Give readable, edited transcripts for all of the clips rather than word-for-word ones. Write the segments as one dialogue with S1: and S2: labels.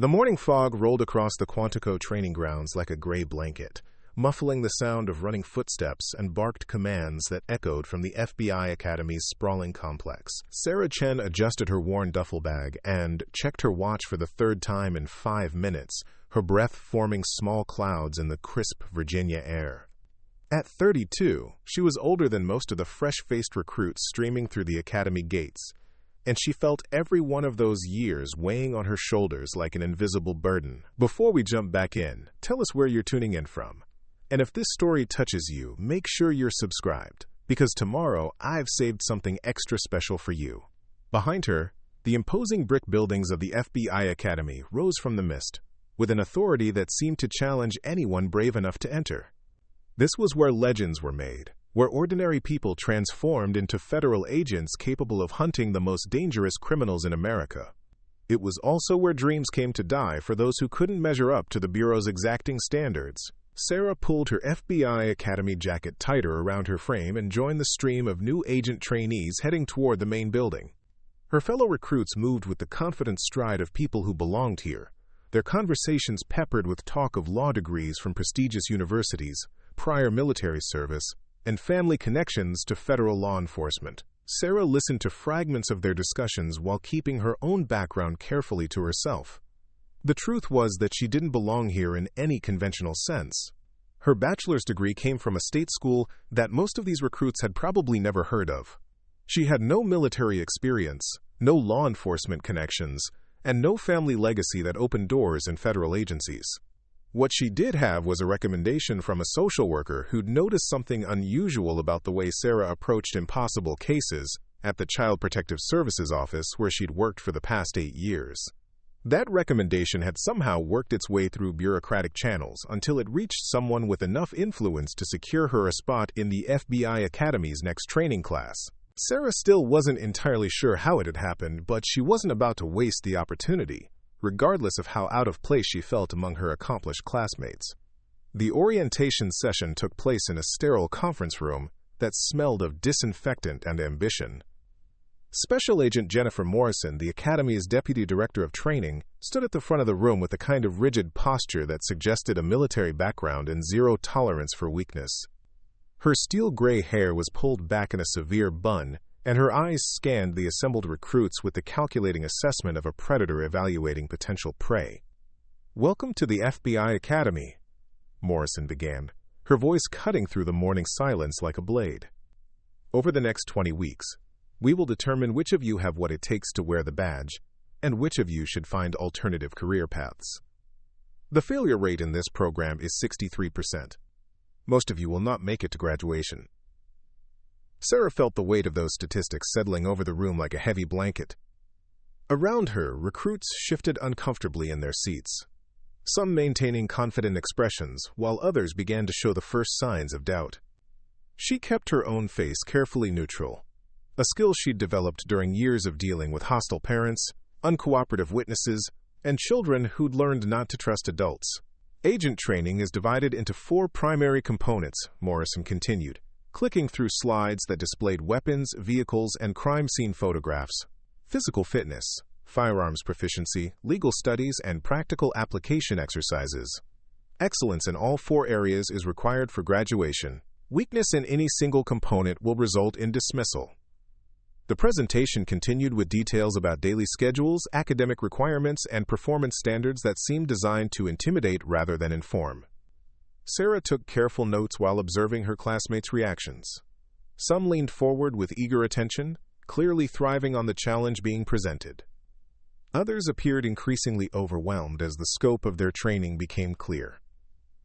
S1: The morning fog rolled across the Quantico training grounds like a gray blanket, muffling the sound of running footsteps and barked commands that echoed from the FBI Academy's sprawling complex. Sarah Chen adjusted her worn duffel bag and checked her watch for the third time in 5 minutes, her breath forming small clouds in the crisp Virginia air. At 32, she was older than most of the fresh-faced recruits streaming through the academy gates, and she felt every one of those years weighing on her shoulders like an invisible burden. Before we jump back in, tell us where you're tuning in from. And if this story touches you, make sure you're subscribed, because tomorrow I've saved something extra special for you. Behind her, the imposing brick buildings of the FBI Academy rose from the mist, with an authority that seemed to challenge anyone brave enough to enter. This was where legends were made, where ordinary people transformed into federal agents capable of hunting the most dangerous criminals in America. It was also where dreams came to die for those who couldn't measure up to the Bureau's exacting standards. Sarah pulled her FBI Academy jacket tighter around her frame and joined the stream of new agent trainees heading toward the main building. Her fellow recruits moved with the confident stride of people who belonged here, their conversations peppered with talk of law degrees from prestigious universities, prior military service, and family connections to federal law enforcement. Sarah listened to fragments of their discussions while keeping her own background carefully to herself. The truth was that she didn't belong here in any conventional sense. Her bachelor's degree came from a state school that most of these recruits had probably never heard of. She had no military experience, no law enforcement connections, and no family legacy that opened doors in federal agencies. What she did have was a recommendation from a social worker who'd noticed something unusual about the way Sarah approached impossible cases at the Child Protective Services office where she'd worked for the past 8 years. That recommendation had somehow worked its way through bureaucratic channels until it reached someone with enough influence to secure her a spot in the FBI Academy's next training class. Sarah still wasn't entirely sure how it had happened, but she wasn't about to waste the opportunity, regardless of how out of place she felt among her accomplished classmates. The orientation session took place in a sterile conference room that smelled of disinfectant and ambition. Special Agent Jennifer Morrison, the Academy's Deputy Director of Training, stood at the front of the room with a kind of rigid posture that suggested a military background and zero tolerance for weakness. Her steel-gray hair was pulled back in a severe bun, and her eyes scanned the assembled recruits with the calculating assessment of a predator evaluating potential prey. "Welcome to the FBI Academy," Morrison began, her voice cutting through the morning silence like a blade. "Over the next 20 weeks, we will determine which of you have what it takes to wear the badge, and which of you should find alternative career paths. The failure rate in this program is 63%. Most of you will not make it to graduation." Sarah felt the weight of those statistics settling over the room like a heavy blanket. Around her, recruits shifted uncomfortably in their seats, some maintaining confident expressions, while others began to show the first signs of doubt. She kept her own face carefully neutral, a skill she'd developed during years of dealing with hostile parents, uncooperative witnesses, and children who'd learned not to trust adults. "Agent training is divided into 4 primary components," Morrison continued, clicking through slides that displayed weapons, vehicles, and crime scene photographs. Physical fitness, firearms proficiency, legal studies, and practical application exercises. Excellence in all 4 areas is required for graduation. Weakness in any single component will result in dismissal. The presentation continued with details about daily schedules, academic requirements, and performance standards that seemed designed to intimidate rather than inform. Sarah took careful notes while observing her classmates' reactions. Some leaned forward with eager attention, clearly thriving on the challenge being presented. Others appeared increasingly overwhelmed as the scope of their training became clear.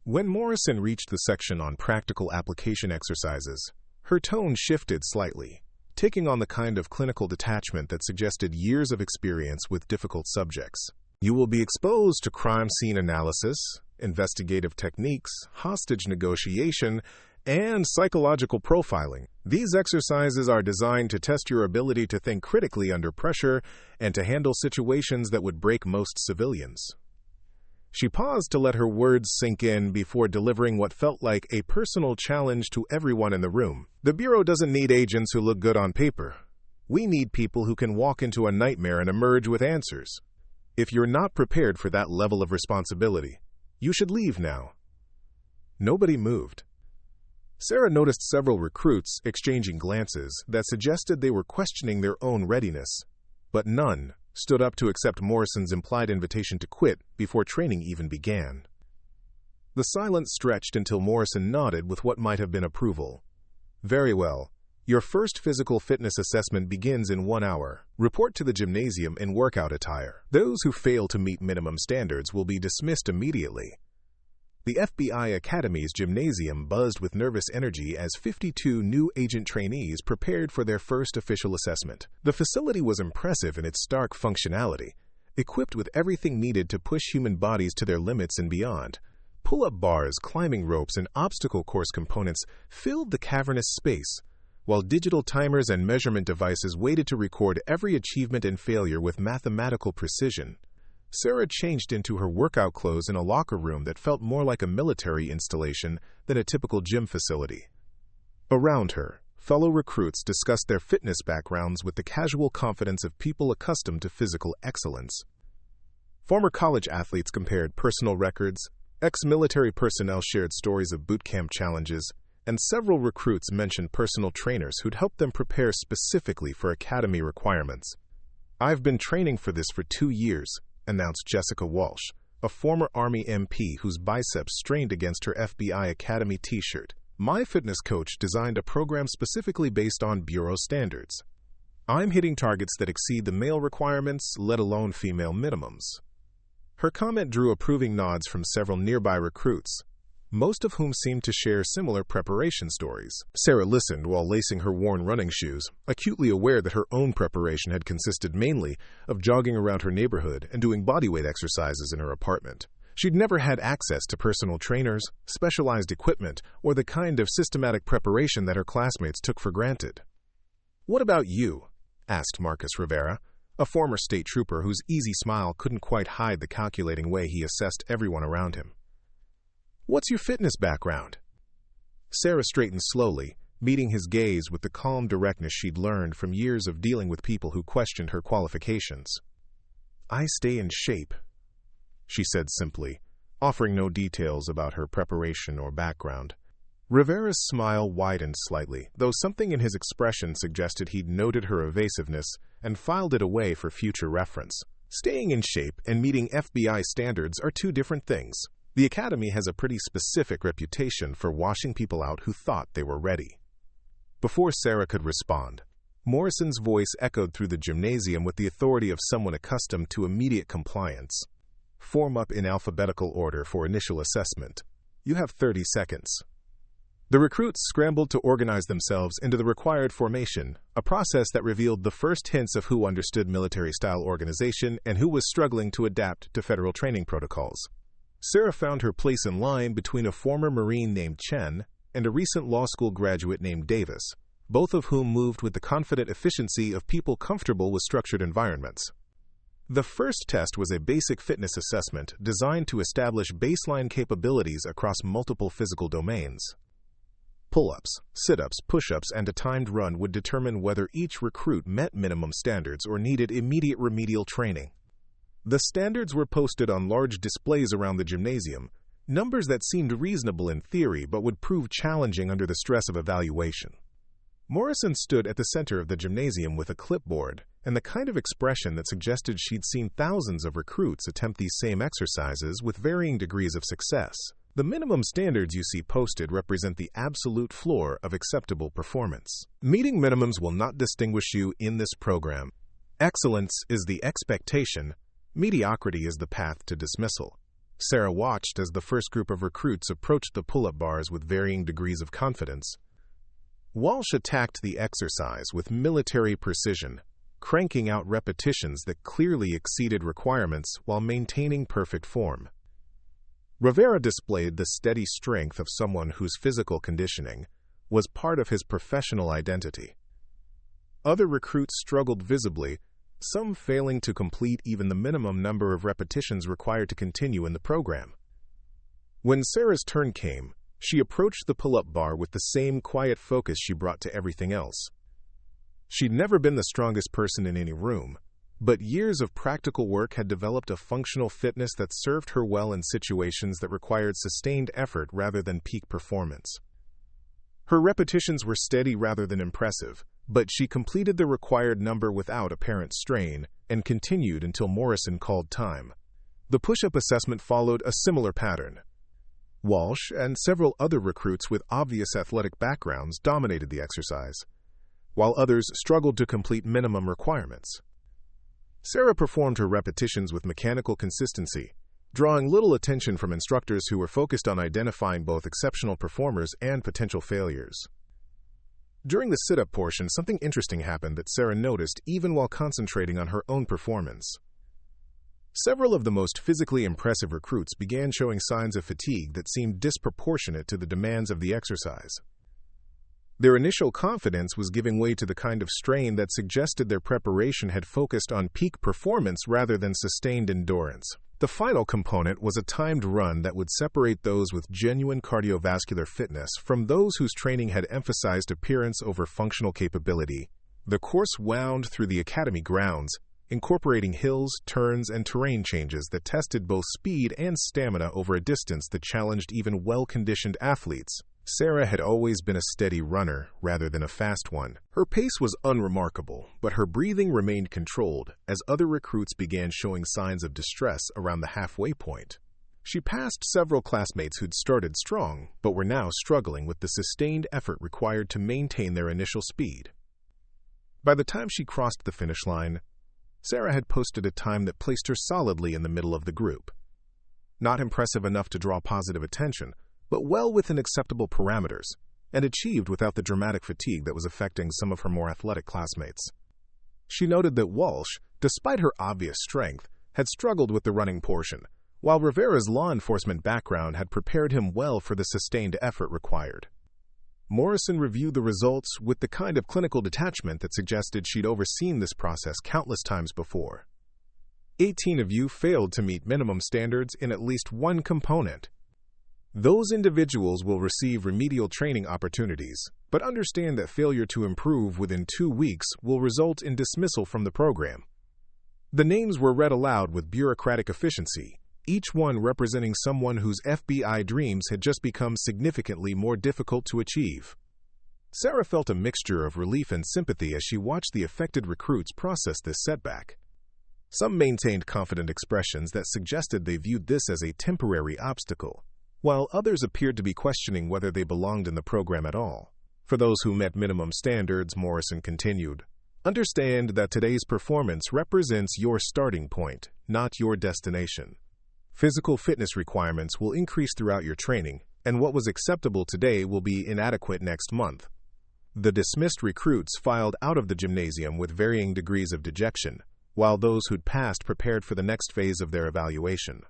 S1: When Morrison reached the section on practical application exercises, her tone shifted slightly, taking on the kind of clinical detachment that suggested years of experience with difficult subjects. "You will be exposed to crime scene analysis, investigative techniques, hostage negotiation, and psychological profiling. These exercises are designed to test your ability to think critically under pressure and to handle situations that would break most civilians." She paused to let her words sink in before delivering what felt like a personal challenge to everyone in the room. "The Bureau doesn't need agents who look good on paper. We need people who can walk into a nightmare and emerge with answers. If you're not prepared for that level of responsibility, you should leave now." Nobody moved. Sarah noticed several recruits exchanging glances that suggested they were questioning their own readiness, but none stood up to accept Morrison's implied invitation to quit before training even began. The silence stretched until Morrison nodded with what might have been approval. "Very well. Your first physical fitness assessment begins in 1 hour. Report to the gymnasium in workout attire. Those who fail to meet minimum standards will be dismissed immediately." The FBI Academy's gymnasium buzzed with nervous energy as 52 new agent trainees prepared for their first official assessment. The facility was impressive in its stark functionality, equipped with everything needed to push human bodies to their limits and beyond. Pull-up bars, climbing ropes, and obstacle course components filled the cavernous space, while digital timers and measurement devices waited to record every achievement and failure with mathematical precision. Sarah changed into her workout clothes in a locker room that felt more like a military installation than a typical gym facility. Around her, fellow recruits discussed their fitness backgrounds with the casual confidence of people accustomed to physical excellence. Former college athletes compared personal records, ex-military personnel shared stories of boot camp challenges, and several recruits mentioned personal trainers who'd helped them prepare specifically for academy requirements. "I've been training for this for 2 years, announced Jessica Walsh, a former Army MP whose biceps strained against her FBI Academy t-shirt. "My fitness coach designed a program specifically based on Bureau standards. I'm hitting targets that exceed the male requirements, let alone female minimums." Her comment drew approving nods from several nearby recruits, most of whom seemed to share similar preparation stories. Sarah listened while lacing her worn running shoes, acutely aware that her own preparation had consisted mainly of jogging around her neighborhood and doing bodyweight exercises in her apartment. She'd never had access to personal trainers, specialized equipment, or the kind of systematic preparation that her classmates took for granted. "What about you?" asked Marcus Rivera, a former state trooper whose easy smile couldn't quite hide the calculating way he assessed everyone around him. "What's your fitness background?" Sarah straightened slowly, meeting his gaze with the calm directness she'd learned from years of dealing with people who questioned her qualifications. "I stay in shape," she said simply, offering no details about her preparation or background. Rivera's smile widened slightly, though something in his expression suggested he'd noted her evasiveness and filed it away for future reference. Staying in shape and meeting FBI standards are two different things. The Academy has a pretty specific reputation for washing people out who thought they were ready. Before Sarah could respond, Morrison's voice echoed through the gymnasium with the authority of someone accustomed to immediate compliance. "Form up in alphabetical order for initial assessment. You have 30 seconds." The recruits scrambled to organize themselves into the required formation, a process that revealed the first hints of who understood military-style organization and who was struggling to adapt to federal training protocols. Sarah found her place in line between a former Marine named Chen and a recent law school graduate named Davis, both of whom moved with the confident efficiency of people comfortable with structured environments. The first test was a basic fitness assessment designed to establish baseline capabilities across multiple physical domains. Pull-ups, sit-ups, push-ups, and a timed run would determine whether each recruit met minimum standards or needed immediate remedial training. The standards were posted on large displays around the gymnasium, numbers that seemed reasonable in theory but would prove challenging under the stress of evaluation. Morrison stood at the center of the gymnasium with a clipboard and the kind of expression that suggested she'd seen thousands of recruits attempt these same exercises with varying degrees of success. The minimum standards you see posted represent the absolute floor of acceptable performance. Meeting minimums will not distinguish you in this program. Excellence is the expectation. Mediocrity is the path to dismissal. Sarah watched as the first group of recruits approached the pull-up bars with varying degrees of confidence. Walsh attacked the exercise with military precision, cranking out repetitions that clearly exceeded requirements while maintaining perfect form. Rivera displayed the steady strength of someone whose physical conditioning was part of his professional identity. Other recruits struggled visibly, some failing to complete even the minimum number of repetitions required to continue in the program. When Sarah's turn came, she approached the pull-up bar with the same quiet focus she brought to everything else. She'd never been the strongest person in any room, but years of practical work had developed a functional fitness that served her well in situations that required sustained effort rather than peak performance. Her repetitions were steady rather than impressive, but she completed the required number without apparent strain and continued until Morrison called time. The push-up assessment followed a similar pattern. Walsh and several other recruits with obvious athletic backgrounds dominated the exercise, while others struggled to complete minimum requirements. Sarah performed her repetitions with mechanical consistency, drawing little attention from instructors who were focused on identifying both exceptional performers and potential failures. During the sit-up portion, something interesting happened that Sarah noticed even while concentrating on her own performance. Several of the most physically impressive recruits began showing signs of fatigue that seemed disproportionate to the demands of the exercise. Their initial confidence was giving way to the kind of strain that suggested their preparation had focused on peak performance rather than sustained endurance. The final component was a timed run that would separate those with genuine cardiovascular fitness from those whose training had emphasized appearance over functional capability. The course wound through the academy grounds, incorporating hills, turns, and terrain changes that tested both speed and stamina over a distance that challenged even well-conditioned athletes. Sarah had always been a steady runner rather than a fast one. Her pace was unremarkable, but her breathing remained controlled as other recruits began showing signs of distress around the halfway point. She passed several classmates who'd started strong, but were now struggling with the sustained effort required to maintain their initial speed. By the time she crossed the finish line, Sarah had posted a time that placed her solidly in the middle of the group. Not impressive enough to draw positive attention, but well within acceptable parameters, and achieved without the dramatic fatigue that was affecting some of her more athletic classmates. She noted that Walsh, despite her obvious strength, had struggled with the running portion, while Rivera's law enforcement background had prepared him well for the sustained effort required. Morrison reviewed the results with the kind of clinical detachment that suggested she'd overseen this process countless times before. 18 of you failed to meet minimum standards in at least one component. Those individuals will receive remedial training opportunities, but understand that failure to improve within 2 weeks will result in dismissal from the program. The names were read aloud with bureaucratic efficiency, each one representing someone whose FBI dreams had just become significantly more difficult to achieve. Sarah felt a mixture of relief and sympathy as she watched the affected recruits process this setback. Some maintained confident expressions that suggested they viewed this as a temporary obstacle, while others appeared to be questioning whether they belonged in the program at all. For those who met minimum standards, Morrison continued, "Understand that today's performance represents your starting point, not your destination. Physical fitness requirements will increase throughout your training, and what was acceptable today will be inadequate next month." The dismissed recruits filed out of the gymnasium with varying degrees of dejection, while those who'd passed prepared for the next phase of their evaluation.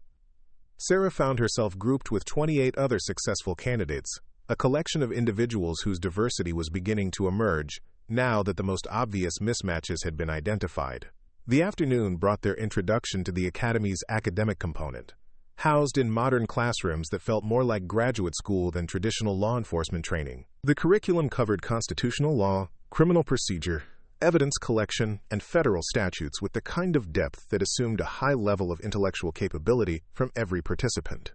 S1: Sarah found herself grouped with 28 other successful candidates, a collection of individuals whose diversity was beginning to emerge now that the most obvious mismatches had been identified. The afternoon brought their introduction to the Academy's academic component, housed in modern classrooms that felt more like graduate school than traditional law enforcement training. The curriculum covered constitutional law, criminal procedure, evidence collection, and federal statutes with the kind of depth that assumed a high level of intellectual capability from every participant.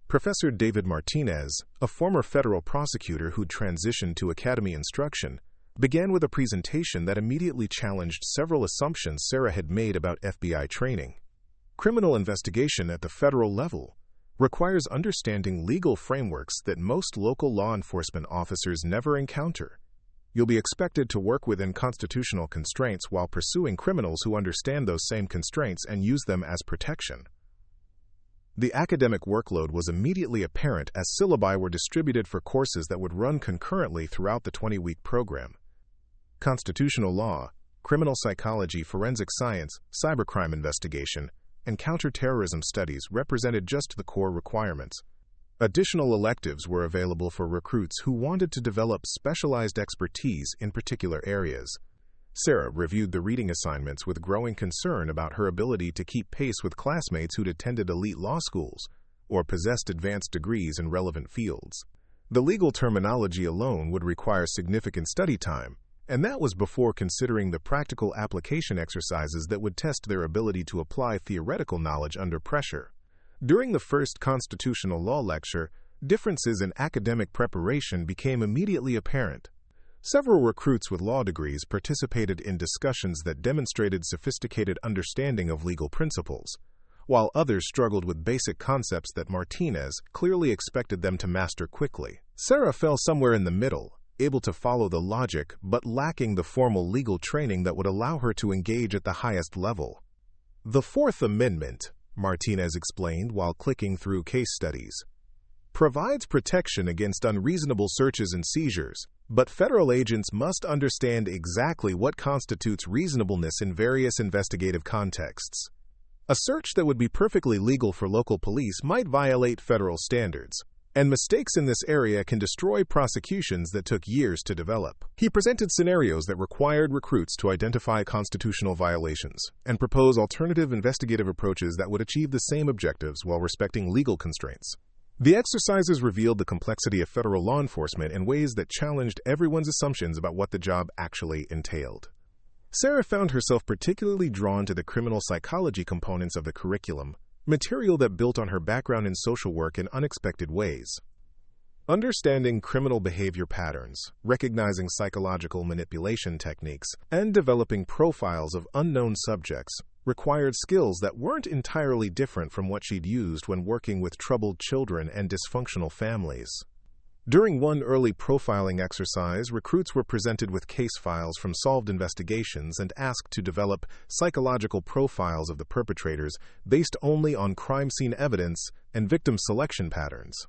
S1: Professor David Martinez, a former federal prosecutor who'd transitioned to academy instruction, began with a presentation that immediately challenged several assumptions Sarah had made about FBI training. Criminal investigation at the federal level requires understanding legal frameworks that most local law enforcement officers never encounter. You'll be expected to work within constitutional constraints while pursuing criminals who understand those same constraints and use them as protection. The academic workload was immediately apparent as syllabi were distributed for courses that would run concurrently throughout the 20-week program. Constitutional law, criminal psychology, forensic science, cybercrime investigation, and counterterrorism studies represented just the core requirements. Additional electives were available for recruits who wanted to develop specialized expertise in particular areas. Sarah reviewed the reading assignments with growing concern about her ability to keep pace with classmates who'd attended elite law schools or possessed advanced degrees in relevant fields. The legal terminology alone would require significant study time, And that was before considering the practical application exercises that would test their ability to apply theoretical knowledge under pressure. During the first constitutional law lecture, differences in academic preparation became immediately apparent. Several recruits with law degrees participated in discussions that demonstrated sophisticated understanding of legal principles, while others struggled with basic concepts that Martinez clearly expected them to master quickly. Sarah fell somewhere in the middle, able to follow the logic but lacking the formal legal training that would allow her to engage at the highest level. The Fourth Amendment, Martinez explained while clicking through case studies, provides protection against unreasonable searches and seizures, but federal agents must understand exactly what constitutes reasonableness in various investigative contexts. A search that would be perfectly legal for local police might violate federal standards, and mistakes in this area can destroy prosecutions that took years to develop. He presented scenarios that required recruits to identify constitutional violations and propose alternative investigative approaches that would achieve the same objectives while respecting legal constraints. The exercises revealed the complexity of federal law enforcement in ways that challenged everyone's assumptions about what the job actually entailed. Sarah found herself particularly drawn to the criminal psychology components of the curriculum, material that built on her background in social work in unexpected ways. Understanding criminal behavior patterns, recognizing psychological manipulation techniques, and developing profiles of unknown subjects required skills that weren't entirely different from what she'd used when working with troubled children and dysfunctional families. During one early profiling exercise, recruits were presented with case files from solved investigations and asked to develop psychological profiles of the perpetrators based only on crime scene evidence and victim selection patterns.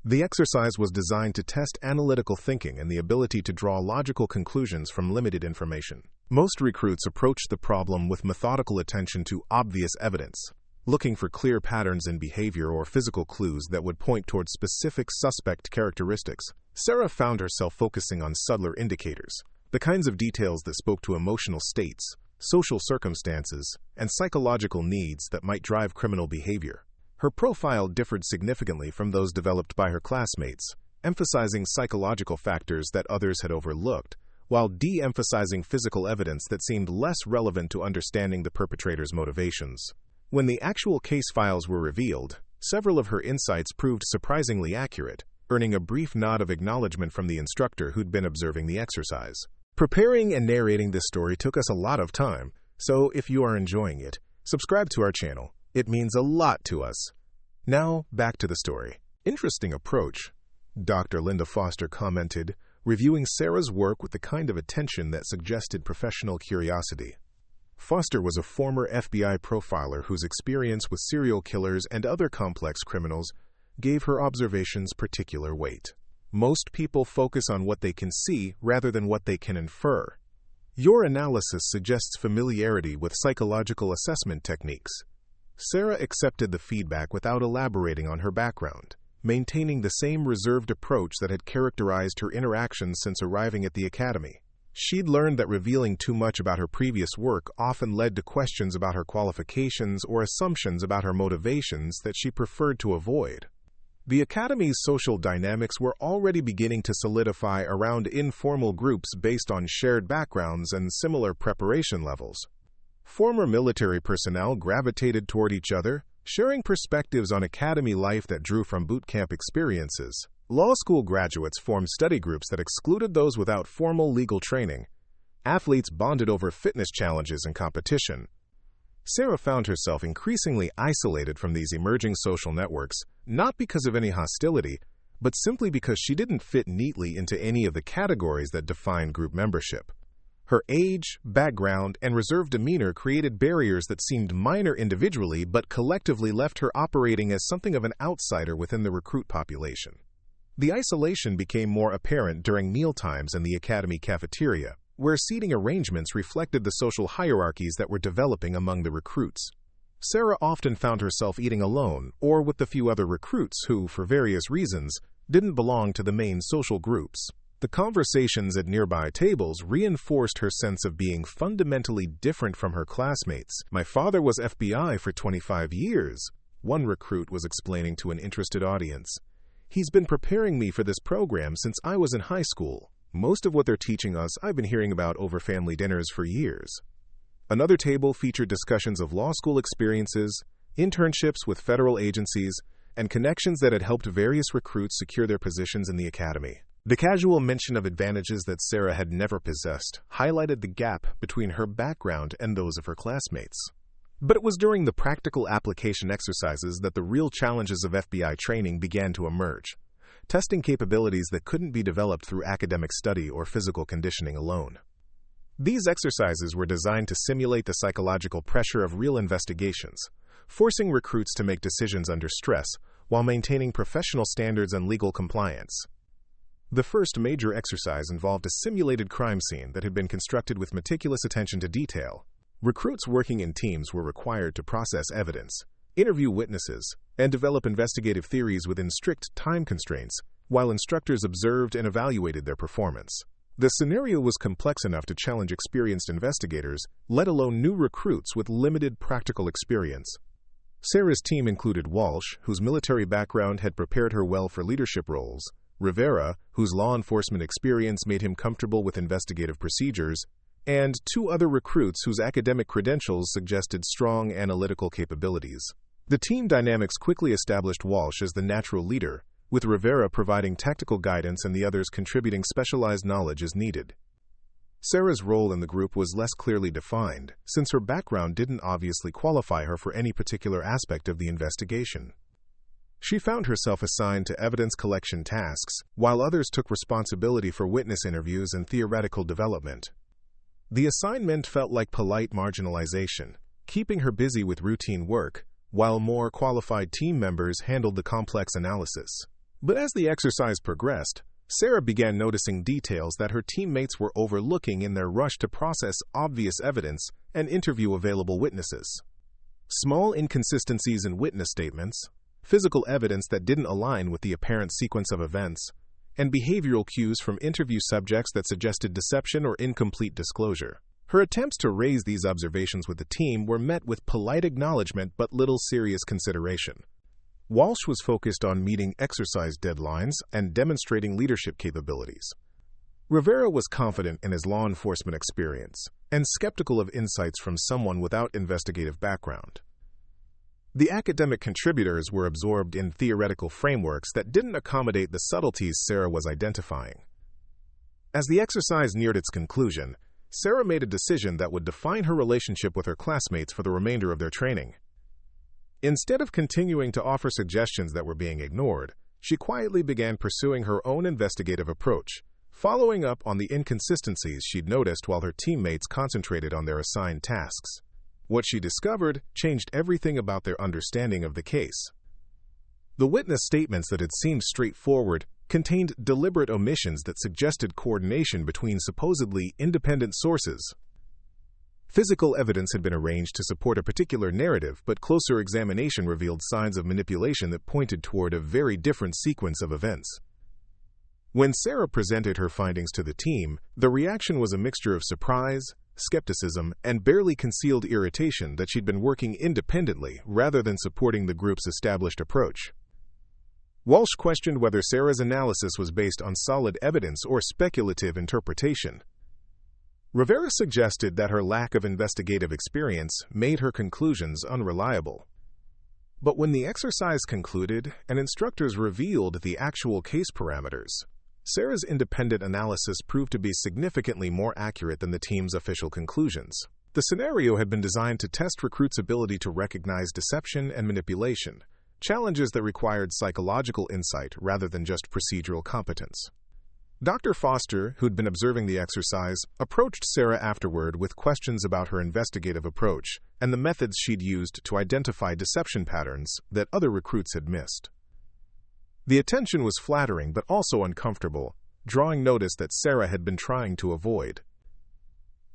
S1: The exercise was designed to test analytical thinking and the ability to draw logical conclusions from limited information. Most recruits approached the problem with methodical attention to obvious evidence, looking for clear patterns in behavior or physical clues that would point toward specific suspect characteristics. Sarah found herself focusing on subtler indicators, the kinds of details that spoke to emotional states, social circumstances, and psychological needs that might drive criminal behavior. Her profile differed significantly from those developed by her classmates, emphasizing psychological factors that others had overlooked, while de-emphasizing physical evidence that seemed less relevant to understanding the perpetrator's motivations. When the actual case files were revealed, several of her insights proved surprisingly accurate, earning a brief nod of acknowledgement from the instructor who'd been observing the exercise. Preparing and narrating this story took us a lot of time, so if you are enjoying it, subscribe to our channel. It means a lot to us. Now, back to the story. Interesting approach, Dr. Linda Foster commented, reviewing Sarah's work with the kind of attention that suggested professional curiosity. Foster was a former FBI profiler whose experience with serial killers and other complex criminals gave her observations particular weight. Most people focus on what they can see rather than what they can infer. Your analysis suggests familiarity with psychological assessment techniques. Sarah accepted the feedback without elaborating on her background, maintaining the same reserved approach that had characterized her interactions since arriving at the academy. She'd learned that revealing too much about her previous work often led to questions about her qualifications or assumptions about her motivations that she preferred to avoid. The Academy's social dynamics were already beginning to solidify around informal groups based on shared backgrounds and similar preparation levels. Former military personnel gravitated toward each other, sharing perspectives on academy life that drew from boot camp experiences. Law school graduates formed study groups that excluded those without formal legal training. Athletes bonded over fitness challenges and competition. Sarah found herself increasingly isolated from these emerging social networks, not because of any hostility, but simply because she didn't fit neatly into any of the categories that define group membership. Her age, background, and reserved demeanor created barriers that seemed minor individually but collectively left her operating as something of an outsider within the recruit population. The isolation became more apparent during mealtimes in the academy cafeteria, where seating arrangements reflected the social hierarchies that were developing among the recruits. Sarah often found herself eating alone or with the few other recruits who, for various reasons, didn't belong to the main social groups. The conversations at nearby tables reinforced her sense of being fundamentally different from her classmates. "My father was FBI for 25 years, one recruit was explaining to an interested audience. "He's been preparing me for this program since I was in high school." Most of what they're teaching us I've been hearing about over family dinners for years. Another table featured discussions of law school experiences, internships with federal agencies, and connections that had helped various recruits secure their positions in the academy. The casual mention of advantages that Sarah had never possessed highlighted the gap between her background and those of her classmates. But it was during the practical application exercises that the real challenges of FBI training began to emerge, testing capabilities that couldn't be developed through academic study or physical conditioning alone. These exercises were designed to simulate the psychological pressure of real investigations, forcing recruits to make decisions under stress while maintaining professional standards and legal compliance. The first major exercise involved a simulated crime scene that had been constructed with meticulous attention to detail. Recruits working in teams were required to process evidence, interview witnesses, and develop investigative theories within strict time constraints, while instructors observed and evaluated their performance. The scenario was complex enough to challenge experienced investigators, let alone new recruits with limited practical experience. Sarah's team included Walsh, whose military background had prepared her well for leadership roles, Rivera, whose law enforcement experience made him comfortable with investigative procedures, and two other recruits whose academic credentials suggested strong analytical capabilities. The team dynamics quickly established Walsh as the natural leader, with Rivera providing tactical guidance and the others contributing specialized knowledge as needed. Sarah's role in the group was less clearly defined, since her background didn't obviously qualify her for any particular aspect of the investigation. She found herself assigned to evidence collection tasks, while others took responsibility for witness interviews and theoretical development. The assignment felt like polite marginalization, keeping her busy with routine work, while more qualified team members handled the complex analysis. But as the exercise progressed, Sarah began noticing details that her teammates were overlooking in their rush to process obvious evidence and interview available witnesses. Small inconsistencies in witness statements, physical evidence that didn't align with the apparent sequence of events, and behavioral cues from interview subjects that suggested deception or incomplete disclosure. Her attempts to raise these observations with the team were met with polite acknowledgement but little serious consideration. Walsh was focused on meeting exercise deadlines and demonstrating leadership capabilities. Rivera was confident in his law enforcement experience and skeptical of insights from someone without investigative background. The academic contributors were absorbed in theoretical frameworks that didn't accommodate the subtleties Sarah was identifying. As the exercise neared its conclusion, Sarah made a decision that would define her relationship with her classmates for the remainder of their training. Instead of continuing to offer suggestions that were being ignored, she quietly began pursuing her own investigative approach, following up on the inconsistencies she'd noticed while her teammates concentrated on their assigned tasks. What she discovered changed everything about their understanding of the case. The witness statements that had seemed straightforward contained deliberate omissions that suggested coordination between supposedly independent sources. Physical evidence had been arranged to support a particular narrative, but closer examination revealed signs of manipulation that pointed toward a very different sequence of events. When Sarah presented her findings to the team, the reaction was a mixture of surprise, skepticism, and barely concealed irritation that she'd been working independently rather than supporting the group's established approach. Walsh questioned whether Sarah's analysis was based on solid evidence or speculative interpretation. Rivera suggested that her lack of investigative experience made her conclusions unreliable. But when the exercise concluded and instructors revealed the actual case parameters, Sarah's independent analysis proved to be significantly more accurate than the team's official conclusions. The scenario had been designed to test recruits' ability to recognize deception and manipulation, challenges that required psychological insight rather than just procedural competence. Dr. Foster, who'd been observing the exercise, approached Sarah afterward with questions about her investigative approach and the methods she'd used to identify deception patterns that other recruits had missed. The attention was flattering but also uncomfortable, drawing notice that Sarah had been trying to avoid.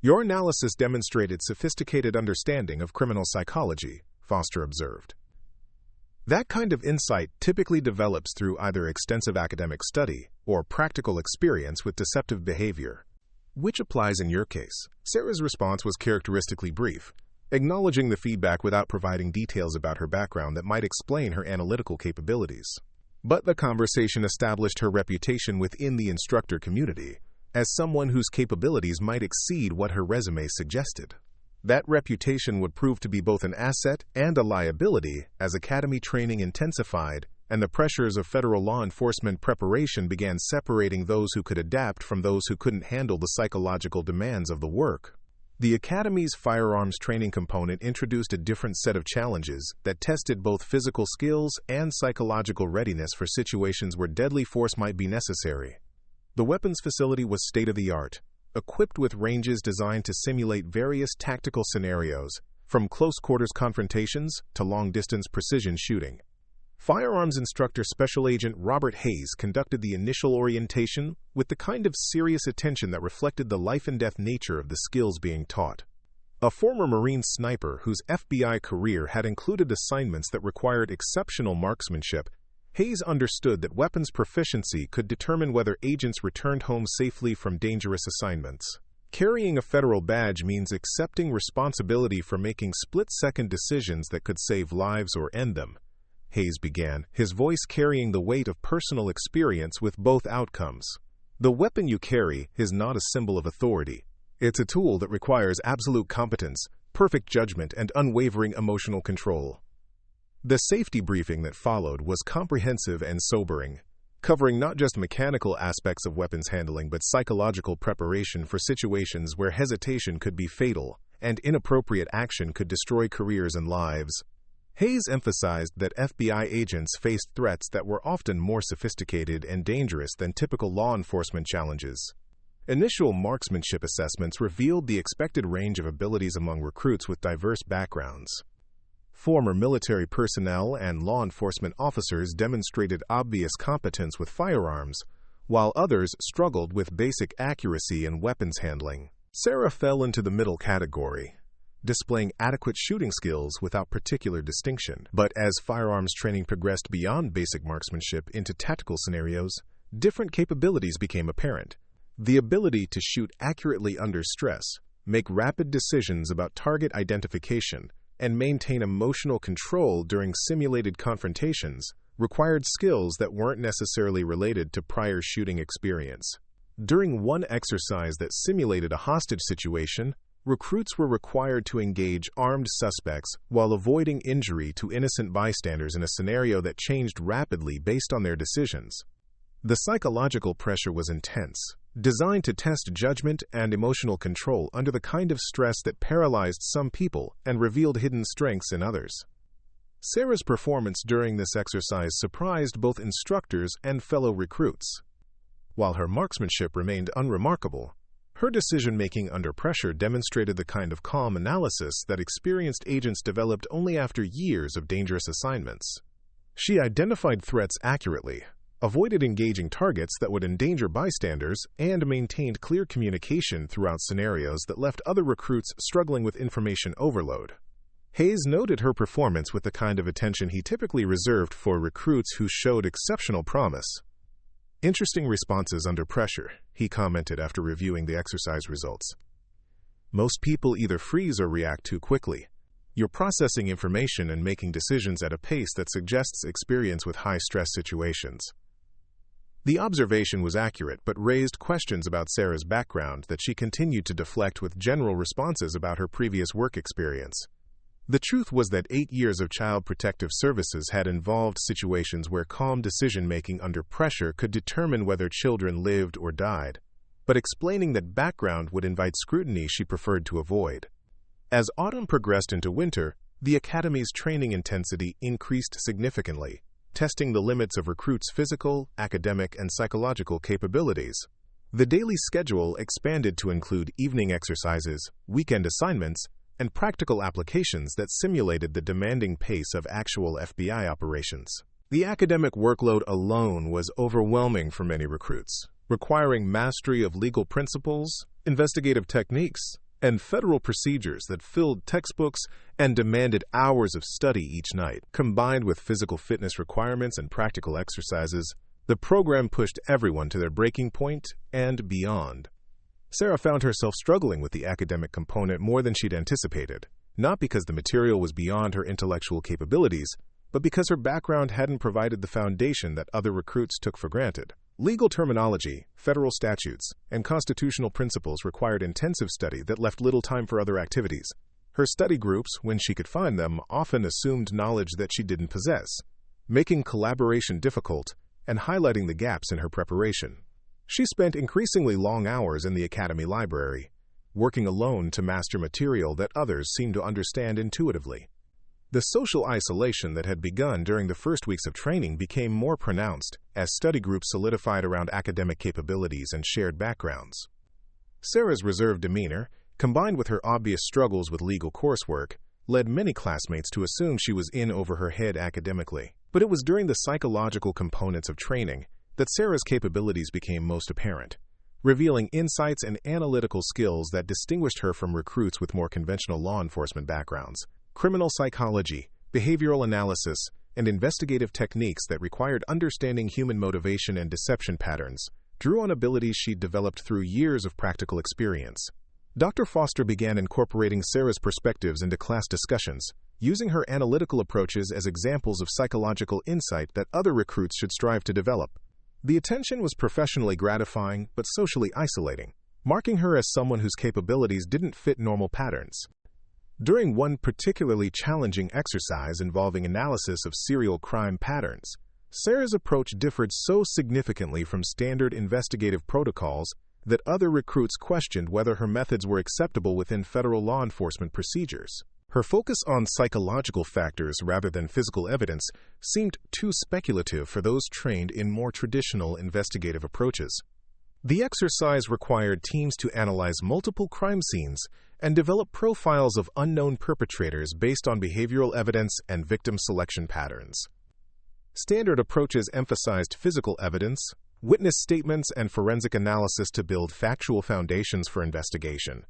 S1: "Your analysis demonstrated sophisticated understanding of criminal psychology," Foster observed. That kind of insight typically develops through either extensive academic study or practical experience with deceptive behavior. Which applies in your case? Sarah's response was characteristically brief, acknowledging the feedback without providing details about her background that might explain her analytical capabilities. But the conversation established her reputation within the instructor community, as someone whose capabilities might exceed what her resume suggested. That reputation would prove to be both an asset and a liability as academy training intensified and the pressures of federal law enforcement preparation began separating those who could adapt from those who couldn't handle the psychological demands of the work. The Academy's firearms training component introduced a different set of challenges that tested both physical skills and psychological readiness for situations where deadly force might be necessary. The weapons facility was state-of-the-art, equipped with ranges designed to simulate various tactical scenarios, from close-quarters confrontations to long-distance precision shooting. Firearms instructor Special Agent Robert Hayes conducted the initial orientation with the kind of serious attention that reflected the life-and-death nature of the skills being taught. A former Marine sniper whose FBI career had included assignments that required exceptional marksmanship, Hayes understood that weapons proficiency could determine whether agents returned home safely from dangerous assignments. Carrying a federal badge means accepting responsibility for making split-second decisions that could save lives or end them, Hayes began, his voice carrying the weight of personal experience with both outcomes. The weapon you carry is not a symbol of authority. It's a tool that requires absolute competence, perfect judgment, and unwavering emotional control. The safety briefing that followed was comprehensive and sobering, covering not just mechanical aspects of weapons handling but psychological preparation for situations where hesitation could be fatal and inappropriate action could destroy careers and lives. Hayes emphasized that FBI agents faced threats that were often more sophisticated and dangerous than typical law enforcement challenges. Initial marksmanship assessments revealed the expected range of abilities among recruits with diverse backgrounds. Former military personnel and law enforcement officers demonstrated obvious competence with firearms, while others struggled with basic accuracy in weapons handling. Sarah fell into the middle category, displaying adequate shooting skills without particular distinction. But as firearms training progressed beyond basic marksmanship into tactical scenarios, different capabilities became apparent. The ability to shoot accurately under stress, make rapid decisions about target identification, and maintain emotional control during simulated confrontations required skills that weren't necessarily related to prior shooting experience. During one exercise that simulated a hostage situation, recruits were required to engage armed suspects while avoiding injury to innocent bystanders in a scenario that changed rapidly based on their decisions. The psychological pressure was intense, designed to test judgment and emotional control under the kind of stress that paralyzed some people and revealed hidden strengths in others. Sarah's performance during this exercise surprised both instructors and fellow recruits. While her marksmanship remained unremarkable, her decision-making under pressure demonstrated the kind of calm analysis that experienced agents developed only after years of dangerous assignments. She identified threats accurately, avoided engaging targets that would endanger bystanders, and maintained clear communication throughout scenarios that left other recruits struggling with information overload. Hayes noted her performance with the kind of attention he typically reserved for recruits who showed exceptional promise. "Interesting responses under pressure," he commented after reviewing the exercise results. "Most people either freeze or react too quickly. You're processing information and making decisions at a pace that suggests experience with high-stress situations." The observation was accurate but raised questions about Sarah's background that she continued to deflect with general responses about her previous work experience. The truth was that 8 years of Child Protective Services had involved situations where calm decision-making under pressure could determine whether children lived or died, but explaining that background would invite scrutiny she preferred to avoid. As autumn progressed into winter, the Academy's training intensity increased significantly, testing the limits of recruits' physical, academic, and psychological capabilities. The daily schedule expanded to include evening exercises, weekend assignments, and practical applications that simulated the demanding pace of actual FBI operations. The academic workload alone was overwhelming for many recruits, requiring mastery of legal principles, investigative techniques, and federal procedures that filled textbooks and demanded hours of study each night. Combined with physical fitness requirements and practical exercises, the program pushed everyone to their breaking point and beyond. Sarah found herself struggling with the academic component more than she'd anticipated, not because the material was beyond her intellectual capabilities, but because her background hadn't provided the foundation that other recruits took for granted. Legal terminology, federal statutes, and constitutional principles required intensive study that left little time for other activities. Her study groups, when she could find them, often assumed knowledge that she didn't possess, making collaboration difficult and highlighting the gaps in her preparation. She spent increasingly long hours in the academy library, working alone to master material that others seemed to understand intuitively. The social isolation that had begun during the first weeks of training became more pronounced as study groups solidified around academic capabilities and shared backgrounds. Sarah's reserved demeanor, combined with her obvious struggles with legal coursework, led many classmates to assume she was in over her head academically. But it was during the psychological components of training that Sarah's capabilities became most apparent, revealing insights and analytical skills that distinguished her from recruits with more conventional law enforcement backgrounds. Criminal psychology, behavioral analysis, and investigative techniques that required understanding human motivation and deception patterns drew on abilities she'd developed through years of practical experience. Dr. Foster began incorporating Sarah's perspectives into class discussions, using her analytical approaches as examples of psychological insight that other recruits should strive to develop. The attention was professionally gratifying but socially isolating, marking her as someone whose capabilities didn't fit normal patterns. During one particularly challenging exercise involving analysis of serial crime patterns, Sarah's approach differed so significantly from standard investigative protocols that other recruits questioned whether her methods were acceptable within federal law enforcement procedures. Her focus on psychological factors rather than physical evidence seemed too speculative for those trained in more traditional investigative approaches. The exercise required teams to analyze multiple crime scenes and develop profiles of unknown perpetrators based on behavioral evidence and victim selection patterns. Standard approaches emphasized physical evidence, witness statements, and forensic analysis to build factual foundations for investigation.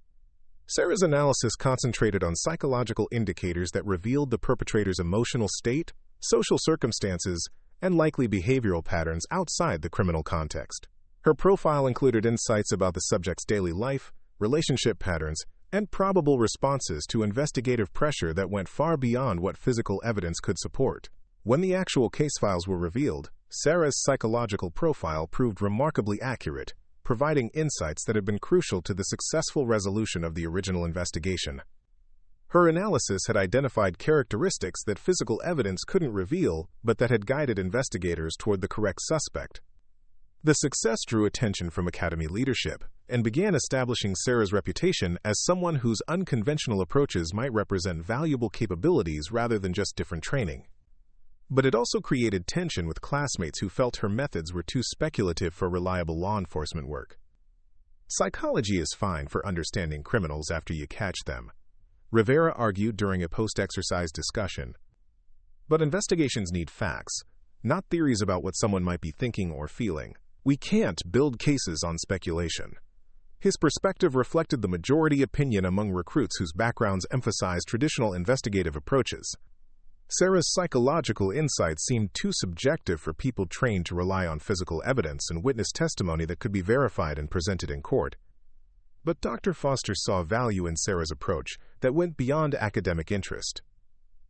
S1: Sarah's analysis concentrated on psychological indicators that revealed the perpetrator's emotional state, social circumstances, and likely behavioral patterns outside the criminal context. Her profile included insights about the subject's daily life, relationship patterns, and probable responses to investigative pressure that went far beyond what physical evidence could support. When the actual case files were revealed, Sarah's psychological profile proved remarkably accurate, providing insights that had been crucial to the successful resolution of the original investigation. Her analysis had identified characteristics that physical evidence couldn't reveal, but that had guided investigators toward the correct suspect. The success drew attention from academy leadership and began establishing Sarah's reputation as someone whose unconventional approaches might represent valuable capabilities rather than just different training. But it also created tension with classmates who felt her methods were too speculative for reliable law enforcement work. Psychology is fine for understanding criminals after you catch them, Rivera argued during a post-exercise discussion. But investigations need facts, not theories about what someone might be thinking or feeling. We can't build cases on speculation. His perspective reflected the majority opinion among recruits whose backgrounds emphasized traditional investigative approaches. Sarah's psychological insights seemed too subjective for people trained to rely on physical evidence and witness testimony that could be verified and presented in court. But Dr. Foster saw value in Sarah's approach that went beyond academic interest.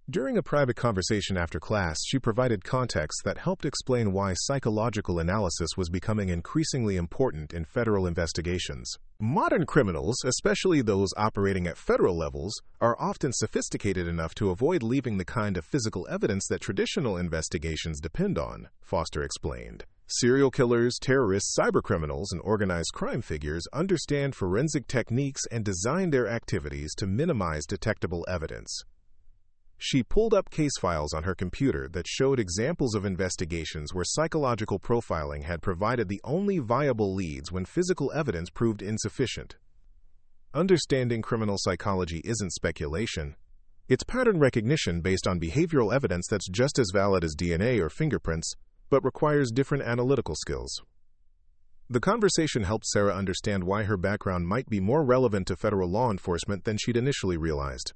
S1: During a private conversation after class, she provided context that helped explain why psychological analysis was becoming increasingly important in federal investigations. Modern criminals, especially those operating at federal levels, are often sophisticated enough to avoid leaving the kind of physical evidence that traditional investigations depend on, Foster explained. Serial killers, terrorists, cybercriminals, and organized crime figures understand forensic techniques and design their activities to minimize detectable evidence. She pulled up case files on her computer that showed examples of investigations where psychological profiling had provided the only viable leads when physical evidence proved insufficient. Understanding criminal psychology isn't speculation. It's pattern recognition based on behavioral evidence that's just as valid as DNA or fingerprints, but requires different analytical skills. The conversation helped Sarah understand why her background might be more relevant to federal law enforcement than she'd initially realized.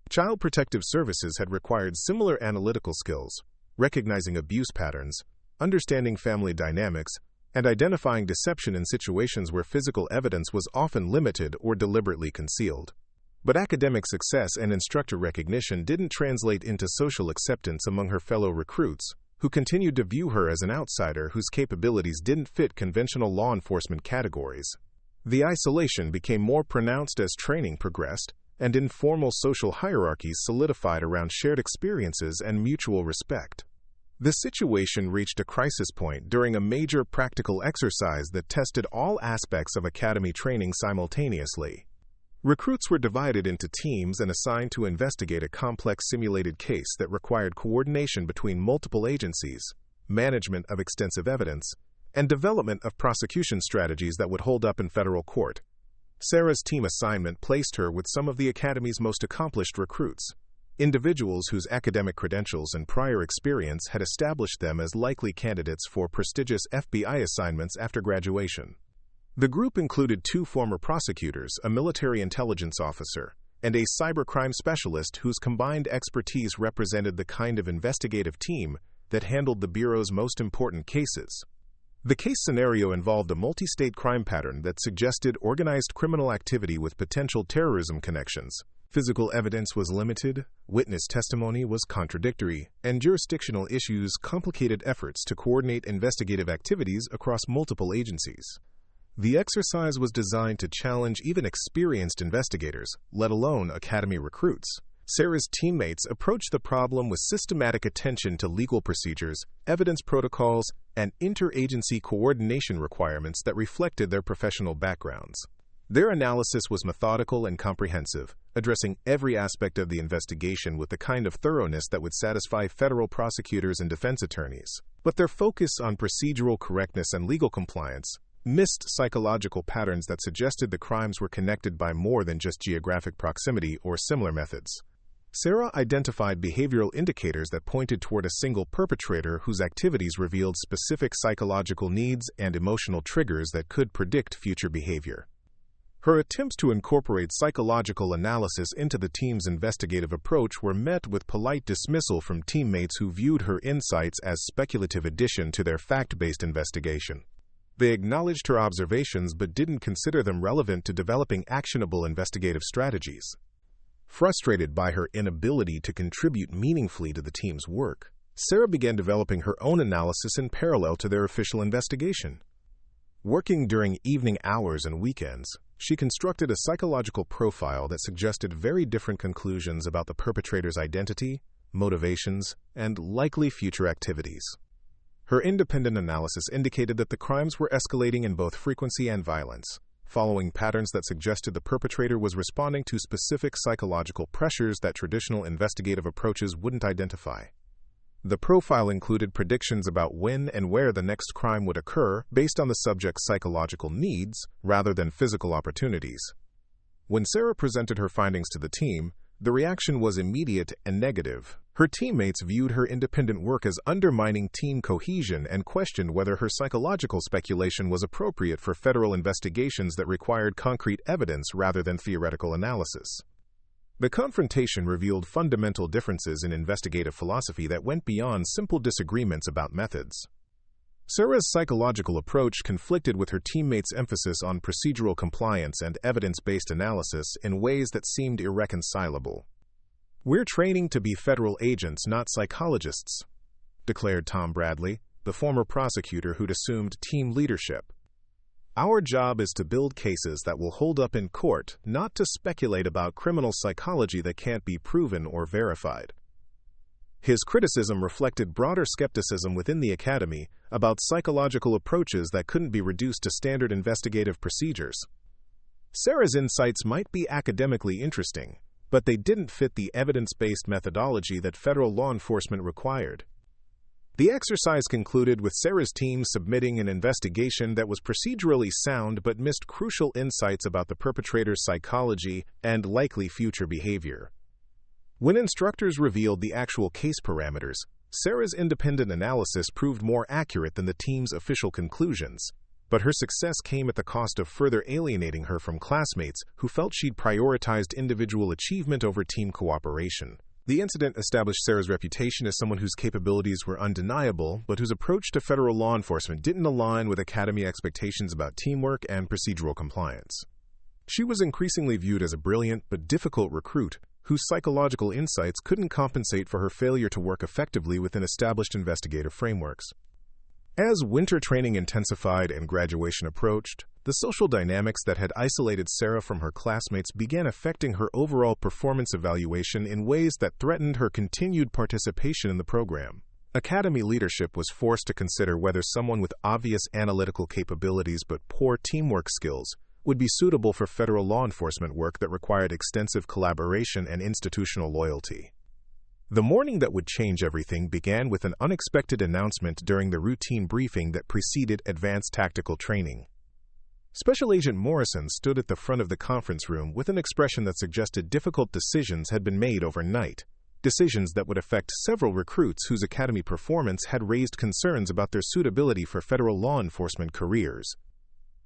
S1: Child Protective Services had required similar analytical skills, recognizing abuse patterns, understanding family dynamics, and identifying deception in situations where physical evidence was often limited or deliberately concealed. But academic success and instructor recognition didn't translate into social acceptance among her fellow recruits, who continued to view her as an outsider whose capabilities didn't fit conventional law enforcement categories. The isolation became more pronounced as training progressed, and informal social hierarchies solidified around shared experiences and mutual respect. The situation reached a crisis point during a major practical exercise that tested all aspects of academy training simultaneously. Recruits were divided into teams and assigned to investigate a complex simulated case that required coordination between multiple agencies, management of extensive evidence, and development of prosecution strategies that would hold up in federal court. Sarah's team assignment placed her with some of the academy's most accomplished recruits, individuals whose academic credentials and prior experience had established them as likely candidates for prestigious FBI assignments after graduation. The group included 2 former prosecutors, a military intelligence officer, and a cybercrime specialist whose combined expertise represented the kind of investigative team that handled the Bureau's most important cases. The case scenario involved a multi-state crime pattern that suggested organized criminal activity with potential terrorism connections. Physical evidence was limited, witness testimony was contradictory, and jurisdictional issues complicated efforts to coordinate investigative activities across multiple agencies. The exercise was designed to challenge even experienced investigators, let alone academy recruits. Sarah's teammates approached the problem with systematic attention to legal procedures, evidence protocols, and interagency coordination requirements that reflected their professional backgrounds. Their analysis was methodical and comprehensive, addressing every aspect of the investigation with the kind of thoroughness that would satisfy federal prosecutors and defense attorneys. But their focus on procedural correctness and legal compliance missed psychological patterns that suggested the crimes were connected by more than just geographic proximity or similar methods. Sarah identified behavioral indicators that pointed toward a single perpetrator whose activities revealed specific psychological needs and emotional triggers that could predict future behavior. Her attempts to incorporate psychological analysis into the team's investigative approach were met with polite dismissal from teammates who viewed her insights as speculative addition to their fact-based investigation. They acknowledged her observations but didn't consider them relevant to developing actionable investigative strategies. Frustrated by her inability to contribute meaningfully to the team's work, Sarah began developing her own analysis in parallel to their official investigation. Working during evening hours and weekends, she constructed a psychological profile that suggested very different conclusions about the perpetrator's identity, motivations, and likely future activities. Her independent analysis indicated that the crimes were escalating in both frequency and violence, following patterns that suggested the perpetrator was responding to specific psychological pressures that traditional investigative approaches wouldn't identify. The profile included predictions about when and where the next crime would occur based on the subject's psychological needs rather than physical opportunities. When Sarah presented her findings to the team, the reaction was immediate and negative. Her teammates viewed her independent work as undermining team cohesion and questioned whether her psychological speculation was appropriate for federal investigations that required concrete evidence rather than theoretical analysis. The confrontation revealed fundamental differences in investigative philosophy that went beyond simple disagreements about methods. Sarah's psychological approach conflicted with her teammates' emphasis on procedural compliance and evidence-based analysis in ways that seemed irreconcilable. "We're training to be federal agents, not psychologists," declared Tom Bradley, the former prosecutor who'd assumed team leadership. "Our job is to build cases that will hold up in court, not to speculate about criminal psychology that can't be proven or verified." His criticism reflected broader skepticism within the academy about psychological approaches that couldn't be reduced to standard investigative procedures. Sarah's insights might be academically interesting, but they didn't fit the evidence-based methodology that federal law enforcement required. The exercise concluded with Sarah's team submitting an investigation that was procedurally sound but missed crucial insights about the perpetrator's psychology and likely future behavior. When instructors revealed the actual case parameters, Sarah's independent analysis proved more accurate than the team's official conclusions, but her success came at the cost of further alienating her from classmates who felt she'd prioritized individual achievement over team cooperation. The incident established Sarah's reputation as someone whose capabilities were undeniable, but whose approach to federal law enforcement didn't align with academy expectations about teamwork and procedural compliance. She was increasingly viewed as a brilliant but difficult recruit whose psychological insights couldn't compensate for her failure to work effectively within established investigative frameworks. As winter training intensified and graduation approached, the social dynamics that had isolated Sarah from her classmates began affecting her overall performance evaluation in ways that threatened her continued participation in the program. Academy leadership was forced to consider whether someone with obvious analytical capabilities but poor teamwork skills would be suitable for federal law enforcement work that required extensive collaboration and institutional loyalty. The morning that would change everything began with an unexpected announcement during the routine briefing that preceded advanced tactical training. Special Agent Morrison stood at the front of the conference room with an expression that suggested difficult decisions had been made overnight, decisions that would affect several recruits whose academy performance had raised concerns about their suitability for federal law enforcement careers.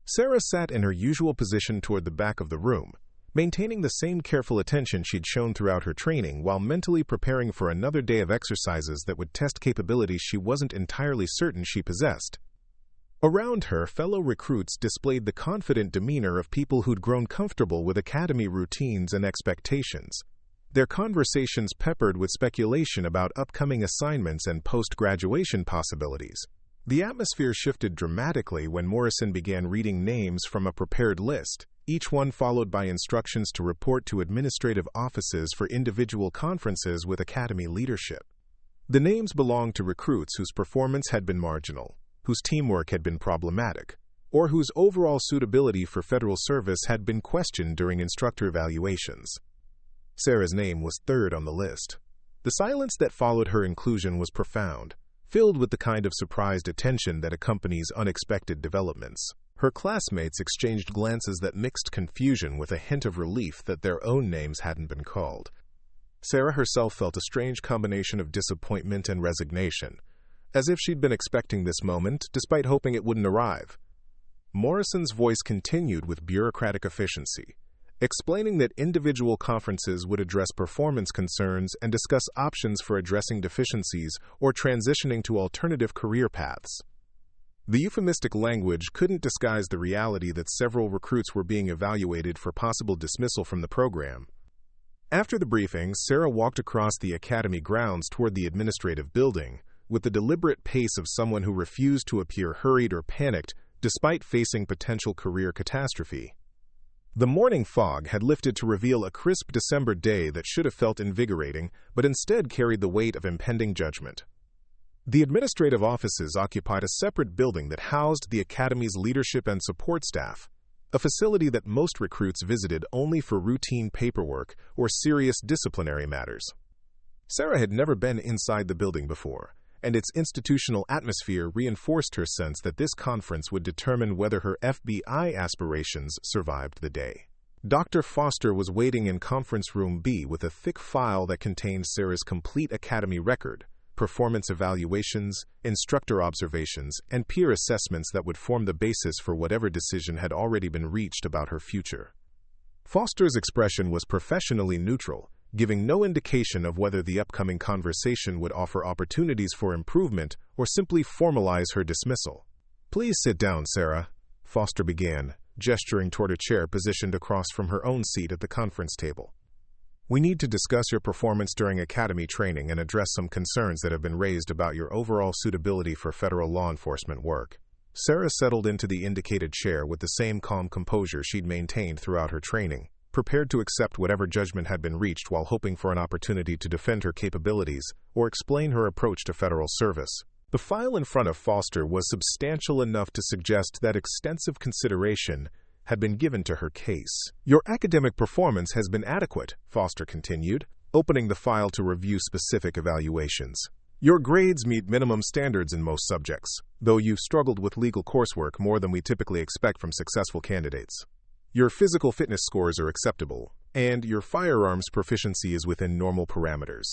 S1: Sarah sat in her usual position toward the back of the room, maintaining the same careful attention she'd shown throughout her training while mentally preparing for another day of exercises that would test capabilities she wasn't entirely certain she possessed. Around her, fellow recruits displayed the confident demeanor of people who'd grown comfortable with academy routines and expectations, their conversations peppered with speculation about upcoming assignments and post-graduation possibilities. The atmosphere shifted dramatically when Morrison began reading names from a prepared list, each one followed by instructions to report to administrative offices for individual conferences with academy leadership. The names belonged to recruits whose performance had been marginal, whose teamwork had been problematic, or whose overall suitability for federal service had been questioned during instructor evaluations. Sarah's name was third on the list. The silence that followed her inclusion was profound, filled with the kind of surprised attention that accompanies unexpected developments. Her classmates exchanged glances that mixed confusion with a hint of relief that their own names hadn't been called. Sarah herself felt a strange combination of disappointment and resignation, as if she'd been expecting this moment despite hoping it wouldn't arrive. Morrison's voice continued with bureaucratic efficiency, explaining that individual conferences would address performance concerns and discuss options for addressing deficiencies or transitioning to alternative career paths. The euphemistic language couldn't disguise the reality that several recruits were being evaluated for possible dismissal from the program. After the briefing, Sarah walked across the academy grounds toward the administrative building, with the deliberate pace of someone who refused to appear hurried or panicked despite facing potential career catastrophe. The morning fog had lifted to reveal a crisp December day that should have felt invigorating, but instead carried the weight of impending judgment. The administrative offices occupied a separate building that housed the academy's leadership and support staff, a facility that most recruits visited only for routine paperwork or serious disciplinary matters. Sarah had never been inside the building before, and its institutional atmosphere reinforced her sense that this conference would determine whether her FBI aspirations survived the day. Dr. Foster was waiting in Conference Room B with a thick file that contained Sarah's complete academy record, performance evaluations, instructor observations, and peer assessments that would form the basis for whatever decision had already been reached about her future. Foster's expression was professionally neutral, giving no indication of whether the upcoming conversation would offer opportunities for improvement or simply formalize her dismissal. "Please sit down, Sarah," Foster began, gesturing toward a chair positioned across from her own seat at the conference table. "We need to discuss your performance during academy training and address some concerns that have been raised about your overall suitability for federal law enforcement work." Sarah settled into the indicated chair with the same calm composure she'd maintained throughout her training, prepared to accept whatever judgment had been reached while hoping for an opportunity to defend her capabilities or explain her approach to federal service. The file in front of Foster was substantial enough to suggest that extensive consideration had been given to her case. "Your academic performance has been adequate," Foster continued, opening the file to review specific evaluations. "Your grades meet minimum standards in most subjects, though you've struggled with legal coursework more than we typically expect from successful candidates. Your physical fitness scores are acceptable, and your firearms proficiency is within normal parameters."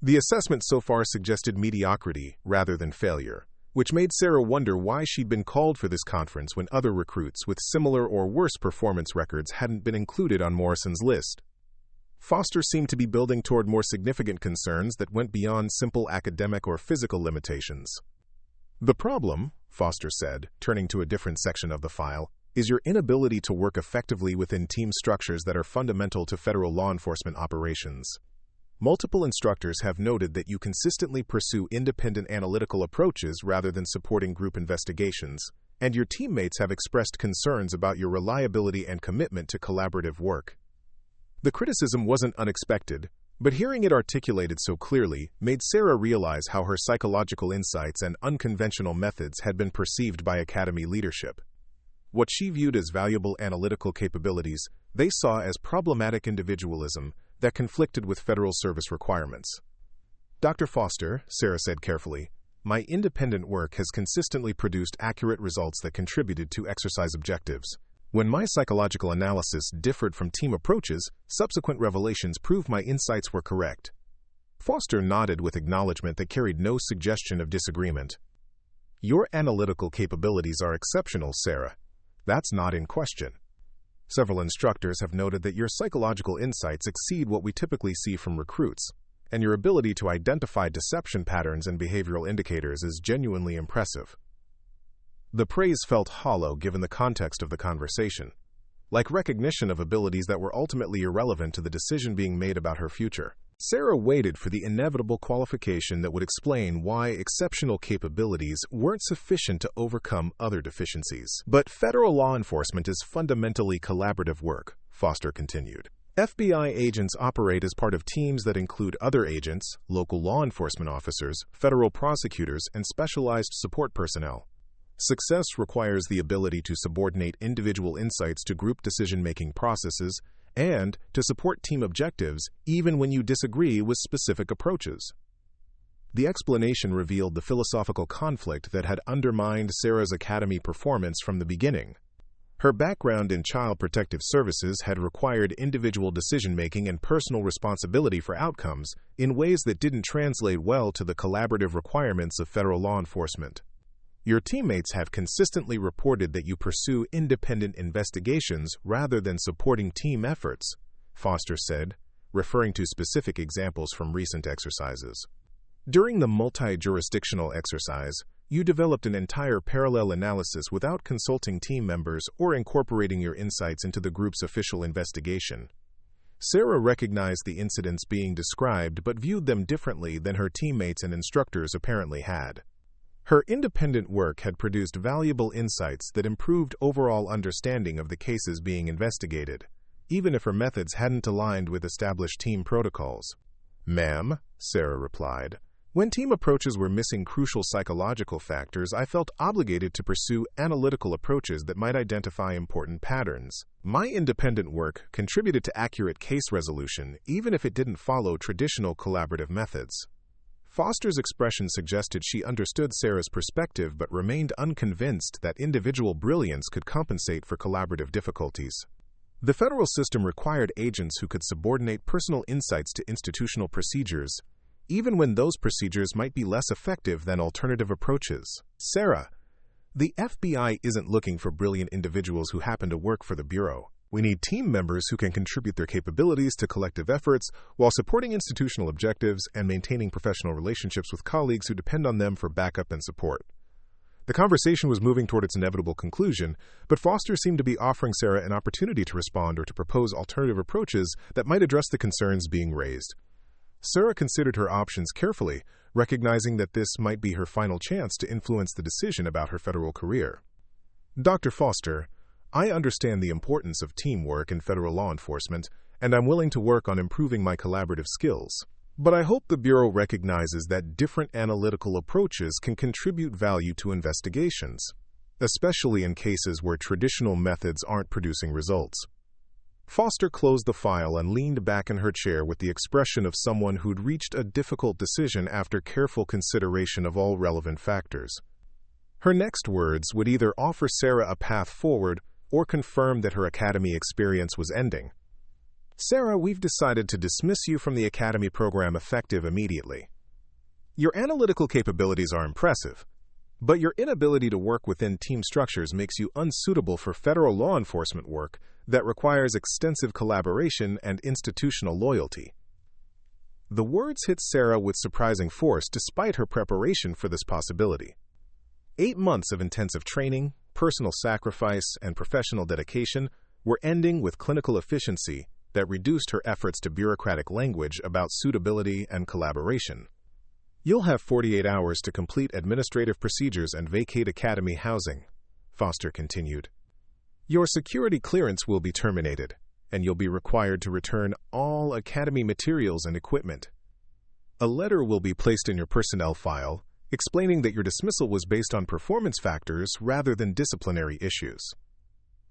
S1: The assessment so far suggested mediocrity rather than failure, which made Sarah wonder why she'd been called for this conference when other recruits with similar or worse performance records hadn't been included on Morrison's list. Foster seemed to be building toward more significant concerns that went beyond simple academic or physical limitations. "The problem," Foster said, turning to a different section of the file, is your inability to work effectively within team structures that are fundamental to federal law enforcement operations. Multiple instructors have noted that you consistently pursue independent analytical approaches rather than supporting group investigations, and your teammates have expressed concerns about your reliability and commitment to collaborative work. The criticism wasn't unexpected, but hearing it articulated so clearly made Sarah realize how her psychological insights and unconventional methods had been perceived by Academy leadership. What she viewed as valuable analytical capabilities, they saw as problematic individualism that conflicted with federal service requirements. "Dr. Foster," Sarah said carefully, "my independent work has consistently produced accurate results that contributed to exercise objectives. When my psychological analysis differed from team approaches, subsequent revelations proved my insights were correct." Foster nodded with acknowledgement that carried no suggestion of disagreement. "Your analytical capabilities are exceptional, Sarah. That's not in question. Several instructors have noted that your psychological insights exceed what we typically see from recruits, and your ability to identify deception patterns and behavioral indicators is genuinely impressive." The praise felt hollow given the context of the conversation, like recognition of abilities that were ultimately irrelevant to the decision being made about her future. Sarah waited for the inevitable qualification that would explain why exceptional capabilities weren't sufficient to overcome other deficiencies. "But federal law enforcement is fundamentally collaborative work," Foster continued. "FBI agents operate as part of teams that include other agents, local law enforcement officers, federal prosecutors, and specialized support personnel. Success requires the ability to subordinate individual insights to group decision-making processes and to support team objectives even when you disagree with specific approaches." The explanation revealed the philosophical conflict that had undermined Sarah's Academy performance from the beginning. Her background in child protective services had required individual decision-making and personal responsibility for outcomes in ways that didn't translate well to the collaborative requirements of federal law enforcement. "Your teammates have consistently reported that you pursue independent investigations rather than supporting team efforts," Foster said, referring to specific examples from recent exercises. "During the multi-jurisdictional exercise, you developed an entire parallel analysis without consulting team members or incorporating your insights into the group's official investigation." Sarah recognized the incidents being described but viewed them differently than her teammates and instructors apparently had. Her independent work had produced valuable insights that improved overall understanding of the cases being investigated, even if her methods hadn't aligned with established team protocols. "Ma'am," Sarah replied, "when team approaches were missing crucial psychological factors, I felt obligated to pursue analytical approaches that might identify important patterns. My independent work contributed to accurate case resolution, even if it didn't follow traditional collaborative methods." Foster's expression suggested she understood Sarah's perspective but remained unconvinced that individual brilliance could compensate for collaborative difficulties. The federal system required agents who could subordinate personal insights to institutional procedures, even when those procedures might be less effective than alternative approaches. "Sarah, the FBI isn't looking for brilliant individuals who happen to work for the Bureau. We need team members who can contribute their capabilities to collective efforts while supporting institutional objectives and maintaining professional relationships with colleagues who depend on them for backup and support." The conversation was moving toward its inevitable conclusion, but Foster seemed to be offering Sarah an opportunity to respond or to propose alternative approaches that might address the concerns being raised. Sarah considered her options carefully, recognizing that this might be her final chance to influence the decision about her federal career. "Dr. Foster, I understand the importance of teamwork in federal law enforcement, and I'm willing to work on improving my collaborative skills. But I hope the Bureau recognizes that different analytical approaches can contribute value to investigations, especially in cases where traditional methods aren't producing results." Foster closed the file and leaned back in her chair with the expression of someone who'd reached a difficult decision after careful consideration of all relevant factors. Her next words would either offer Sarah a path forward or confirm that her Academy experience was ending. "Sarah, we've decided to dismiss you from the Academy program effective immediately. Your analytical capabilities are impressive, but your inability to work within team structures makes you unsuitable for federal law enforcement work that requires extensive collaboration and institutional loyalty." The words hit Sarah with surprising force despite her preparation for this possibility. 8 months of intensive training, personal sacrifice, and professional dedication were ending with clinical efficiency that reduced her efforts to bureaucratic language about suitability and collaboration. You'll have 48 hours to complete administrative procedures and vacate academy housing, Foster continued. Your security clearance will be terminated, and you'll be required to return all academy materials and equipment. A letter will be placed in your personnel file explaining that your dismissal was based on performance factors rather than disciplinary issues.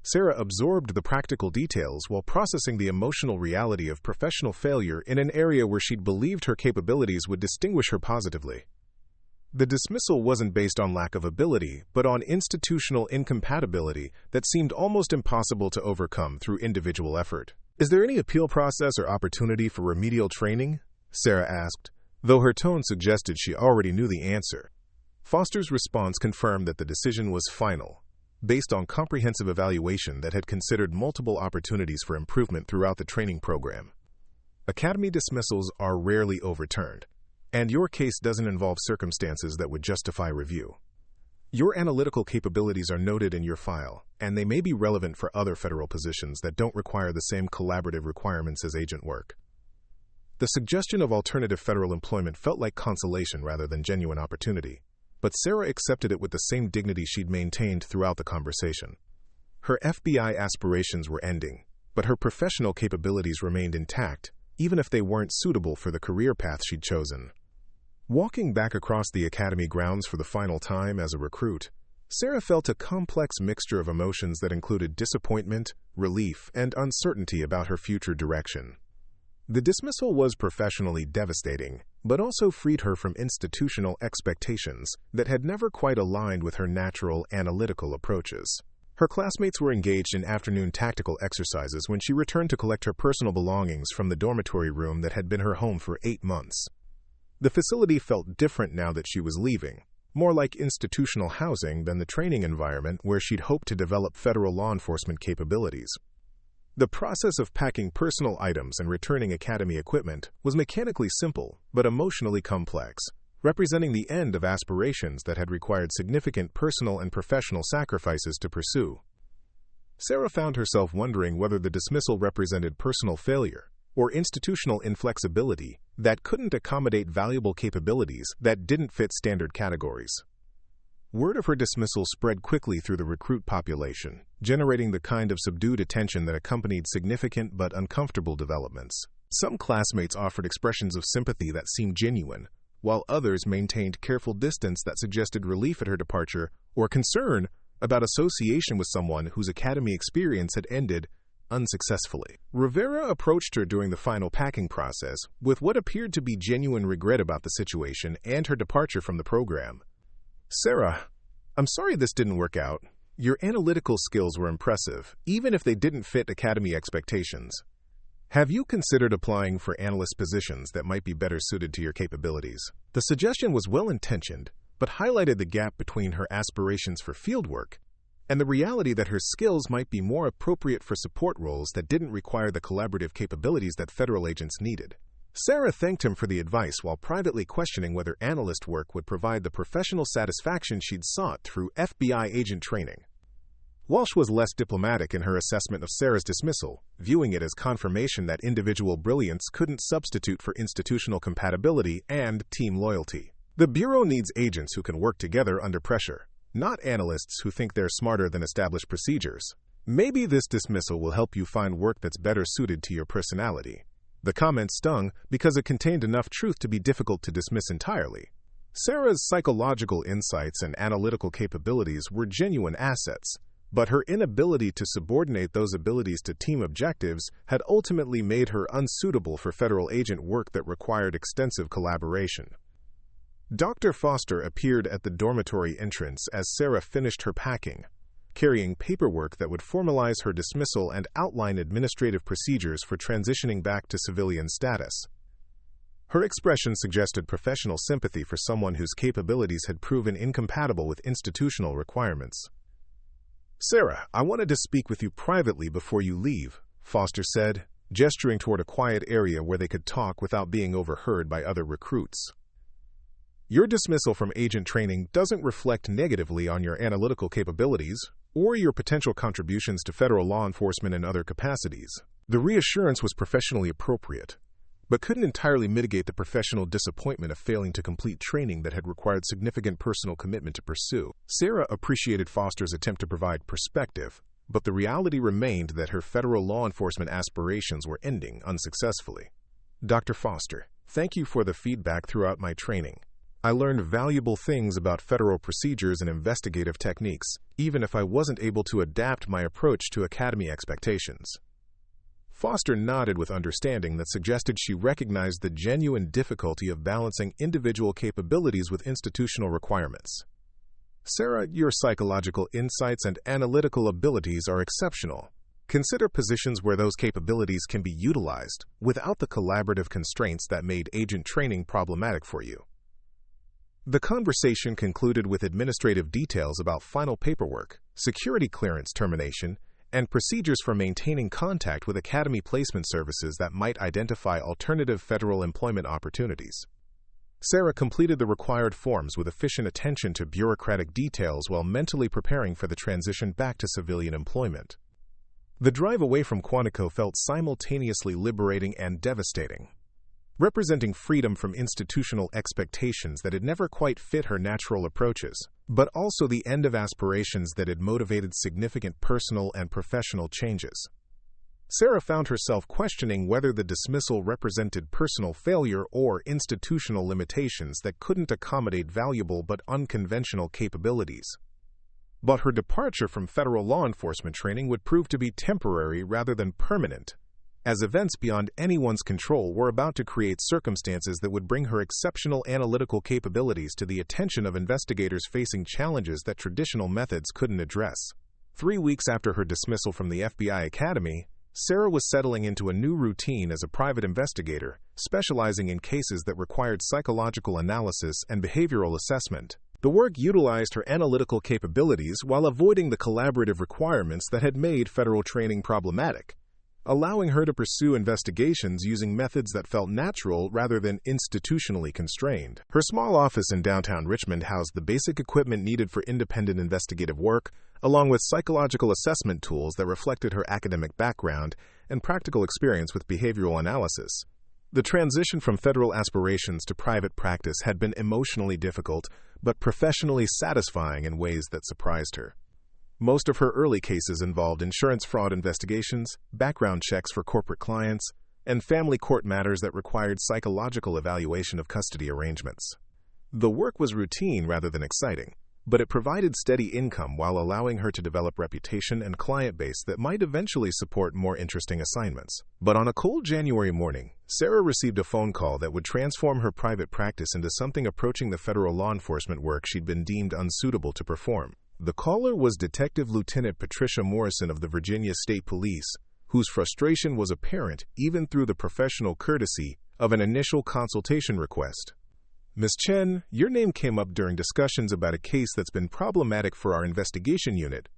S1: Sarah absorbed the practical details while processing the emotional reality of professional failure in an area where she'd believed her capabilities would distinguish her positively. The dismissal wasn't based on lack of ability, but on institutional incompatibility that seemed almost impossible to overcome through individual effort. Is there any appeal process or opportunity for remedial training? Sarah asked, though her tone suggested she already knew the answer. Foster's response confirmed that the decision was final, based on comprehensive evaluation that had considered multiple opportunities for improvement throughout the training program. Academy dismissals are rarely overturned, and your case doesn't involve circumstances that would justify review. Your analytical capabilities are noted in your file, and they may be relevant for other federal positions that don't require the same collaborative requirements as agent work. The suggestion of alternative federal employment felt like consolation rather than genuine opportunity, but Sarah accepted it with the same dignity she'd maintained throughout the conversation. Her FBI aspirations were ending, but her professional capabilities remained intact, even if they weren't suitable for the career path she'd chosen. Walking back across the academy grounds for the final time as a recruit, Sarah felt a complex mixture of emotions that included disappointment, relief, and uncertainty about her future direction. The dismissal was professionally devastating, but also freed her from institutional expectations that had never quite aligned with her natural, analytical approaches. Her classmates were engaged in afternoon tactical exercises when she returned to collect her personal belongings from the dormitory room that had been her home for 8 months. The facility felt different now that she was leaving, more like institutional housing than the training environment where she'd hoped to develop federal law enforcement capabilities. The process of packing personal items and returning academy equipment was mechanically simple but emotionally complex, representing the end of aspirations that had required significant personal and professional sacrifices to pursue. Sarah found herself wondering whether the dismissal represented personal failure or institutional inflexibility that couldn't accommodate valuable capabilities that didn't fit standard categories. Word of her dismissal spread quickly through the recruit population, generating the kind of subdued attention that accompanied significant but uncomfortable developments. Some classmates offered expressions of sympathy that seemed genuine, while others maintained careful distance that suggested relief at her departure or concern about association with someone whose academy experience had ended unsuccessfully. Rivera approached her during the final packing process with what appeared to be genuine regret about the situation and her departure from the program. Sarah, I'm sorry this didn't work out. Your analytical skills were impressive, even if they didn't fit academy expectations. Have you considered applying for analyst positions that might be better suited to your capabilities? The suggestion was well-intentioned, but highlighted the gap between her aspirations for fieldwork and the reality that her skills might be more appropriate for support roles that didn't require the collaborative capabilities that federal agents needed. Sarah thanked him for the advice while privately questioning whether analyst work would provide the professional satisfaction she'd sought through FBI agent training. Walsh was less diplomatic in her assessment of Sarah's dismissal, viewing it as confirmation that individual brilliance couldn't substitute for institutional compatibility and team loyalty. The Bureau needs agents who can work together under pressure, not analysts who think they're smarter than established procedures. Maybe this dismissal will help you find work that's better suited to your personality. The comment stung because it contained enough truth to be difficult to dismiss entirely. Sarah's psychological insights and analytical capabilities were genuine assets, but her inability to subordinate those abilities to team objectives had ultimately made her unsuitable for federal agent work that required extensive collaboration. Dr. Foster appeared at the dormitory entrance as Sarah finished her packing, carrying paperwork that would formalize her dismissal and outline administrative procedures for transitioning back to civilian status. Her expression suggested professional sympathy for someone whose capabilities had proven incompatible with institutional requirements. Sarah, I wanted to speak with you privately before you leave, Foster said, gesturing toward a quiet area where they could talk without being overheard by other recruits. Your dismissal from agent training doesn't reflect negatively on your analytical capabilities or your potential contributions to federal law enforcement in other capacities. The reassurance was professionally appropriate, but couldn't entirely mitigate the professional disappointment of failing to complete training that had required significant personal commitment to pursue. Sarah appreciated Foster's attempt to provide perspective, but the reality remained that her federal law enforcement aspirations were ending unsuccessfully. Dr. Foster, thank you for the feedback throughout my training. I learned valuable things about federal procedures and investigative techniques, even if I wasn't able to adapt my approach to academy expectations. Foster nodded with understanding that suggested she recognized the genuine difficulty of balancing individual capabilities with institutional requirements. Sarah, your psychological insights and analytical abilities are exceptional. Consider positions where those capabilities can be utilized without the collaborative constraints that made agent training problematic for you. The conversation concluded with administrative details about final paperwork, security clearance termination, and procedures for maintaining contact with academy placement services that might identify alternative federal employment opportunities. Sarah completed the required forms with efficient attention to bureaucratic details while mentally preparing for the transition back to civilian employment. The drive away from Quantico felt simultaneously liberating and devastating. Representing freedom from institutional expectations that had never quite fit her natural approaches, but also the end of aspirations that had motivated significant personal and professional changes. Sarah found herself questioning whether the dismissal represented personal failure or institutional limitations that couldn't accommodate valuable but unconventional capabilities. But her departure from federal law enforcement training would prove to be temporary rather than permanent, as events beyond anyone's control were about to create circumstances that would bring her exceptional analytical capabilities to the attention of investigators facing challenges that traditional methods couldn't address. 3 weeks after her dismissal from the FBI Academy, Sarah was settling into a new routine as a private investigator, specializing in cases that required psychological analysis and behavioral assessment. The work utilized her analytical capabilities while avoiding the collaborative requirements that had made federal training problematic, allowing her to pursue investigations using methods that felt natural rather than institutionally constrained. Her small office in downtown Richmond housed the basic equipment needed for independent investigative work, along with psychological assessment tools that reflected her academic background and practical experience with behavioral analysis. The transition from federal aspirations to private practice had been emotionally difficult, but professionally satisfying in ways that surprised her. Most of her early cases involved insurance fraud investigations, background checks for corporate clients, and family court matters that required psychological evaluation of custody arrangements. The work was routine rather than exciting, but it provided steady income while allowing her to develop reputation and client base that might eventually support more interesting assignments. But on a cold January morning, Sarah received a phone call that would transform her private practice into something approaching the federal law enforcement work she'd been deemed unsuitable to perform. The caller was Detective Lieutenant Patricia Morrison of the Virginia State Police, whose frustration was apparent even through the professional courtesy of an initial consultation request. Ms. Chen, your name came up during discussions about a case that's been problematic for our investigation unit.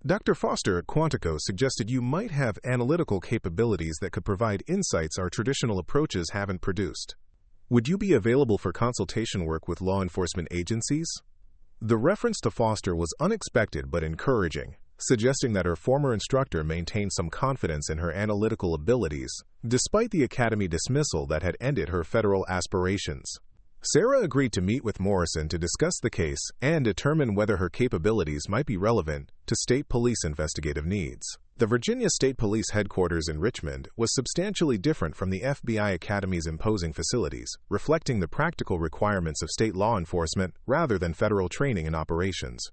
S1: Dr. Foster at Quantico suggested you might have analytical capabilities that could provide insights our traditional approaches haven't produced. Would you be available for consultation work with law enforcement agencies? The reference to Foster was unexpected but encouraging, suggesting that her former instructor maintained some confidence in her analytical abilities, despite the academy dismissal that had ended her federal aspirations. Sarah agreed to meet with Morrison to discuss the case and determine whether her capabilities might be relevant to state police investigative needs. The Virginia State Police headquarters in Richmond was substantially different from the FBI Academy's imposing facilities, reflecting the practical requirements of state law enforcement rather than federal training and operations.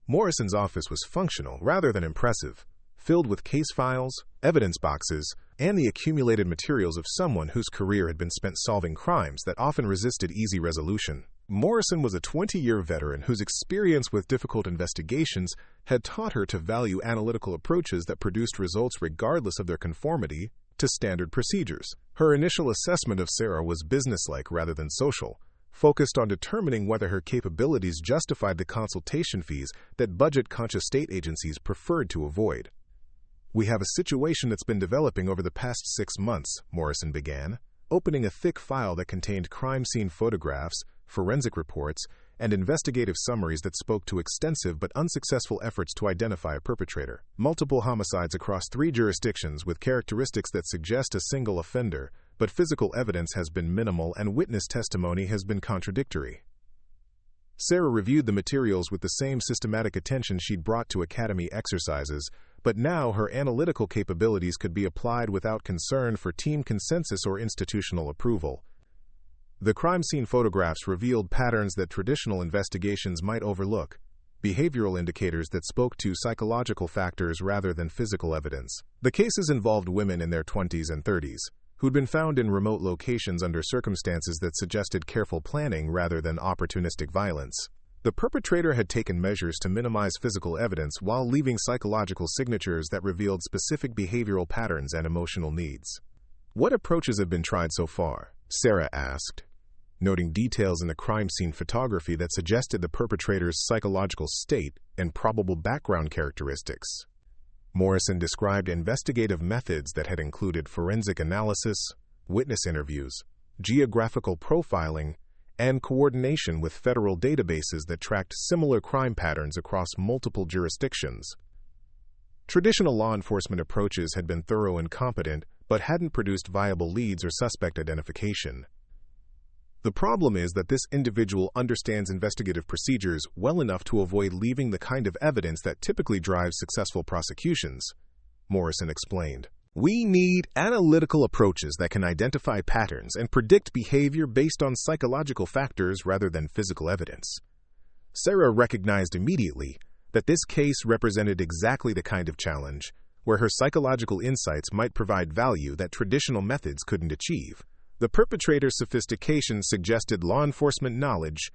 S1: Morrison's office was functional rather than impressive, filled with case files, evidence boxes, and the accumulated materials of someone whose career had been spent solving crimes that often resisted easy resolution. Morrison was a 20-year veteran whose experience with difficult investigations had taught her to value analytical approaches that produced results regardless of their conformity to standard procedures. Her initial assessment of Sarah was businesslike rather than social, focused on determining whether her capabilities justified the consultation fees that budget-conscious state agencies preferred to avoid. "We have a situation that's been developing over the past 6 months," Morrison began, opening a thick file that contained crime scene photographs, forensic reports, and investigative summaries that spoke to extensive but unsuccessful efforts to identify a perpetrator. Multiple homicides across 3 jurisdictions with characteristics that suggest a single offender, but physical evidence has been minimal and witness testimony has been contradictory. Sarah reviewed the materials with the same systematic attention she'd brought to academy exercises, but now her analytical capabilities could be applied without concern for team consensus or institutional approval. The crime scene photographs revealed patterns that traditional investigations might overlook, behavioral indicators that spoke to psychological factors rather than physical evidence. The cases involved women in their 20s and 30s, who'd been found in remote locations under circumstances that suggested careful planning rather than opportunistic violence. The perpetrator had taken measures to minimize physical evidence while leaving psychological signatures that revealed specific behavioral patterns and emotional needs. "What approaches have been tried so far?" Sarah asked, noting details in the crime scene photography that suggested the perpetrator's psychological state and probable background characteristics. Morrison described investigative methods that had included forensic analysis, witness interviews, geographical profiling, and coordination with federal databases that tracked similar crime patterns across multiple jurisdictions. Traditional law enforcement approaches had been thorough and competent, but hadn't produced viable leads or suspect identification. The problem is that this individual understands investigative procedures well enough to avoid leaving the kind of evidence that typically drives successful prosecutions, Morrison explained. "We need analytical approaches that can identify patterns and predict behavior based on psychological factors rather than physical evidence." Sarah recognized immediately that this case represented exactly the kind of challenge where her psychological insights might provide value that traditional methods couldn't achieve. The perpetrator's sophistication suggested law enforcement knowledge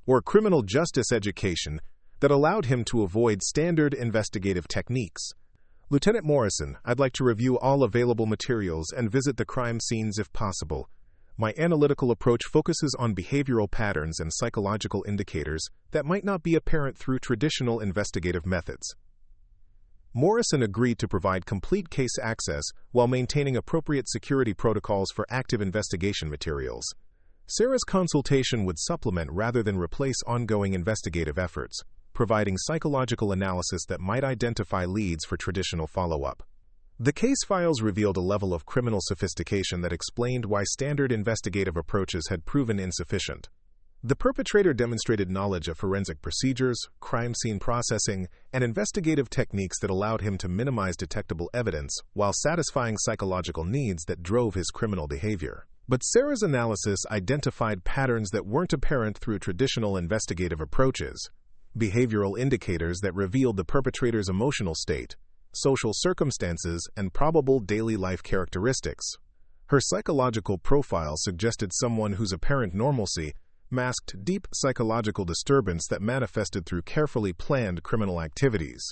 S1: or criminal justice education that allowed him to avoid standard investigative techniques. "Lieutenant Morrison, I'd like to review all available materials and visit the crime scenes if possible. My analytical approach focuses on behavioral patterns and psychological indicators that might not be apparent through traditional investigative methods." Morrison agreed to provide complete case access while maintaining appropriate security protocols for active investigation materials. Sarah's consultation would supplement rather than replace ongoing investigative efforts, providing psychological analysis that might identify leads for traditional follow-up. The case files revealed a level of criminal sophistication that explained why standard investigative approaches had proven insufficient. The perpetrator demonstrated knowledge of forensic procedures, crime scene processing, and investigative techniques that allowed him to minimize detectable evidence while satisfying psychological needs that drove his criminal behavior. But Sarah's analysis identified patterns that weren't apparent through traditional investigative approaches, behavioral indicators that revealed the perpetrator's emotional state, social circumstances, and probable daily life characteristics. Her psychological profile suggested someone whose apparent normalcy masked deep psychological disturbance that manifested through carefully planned criminal activities.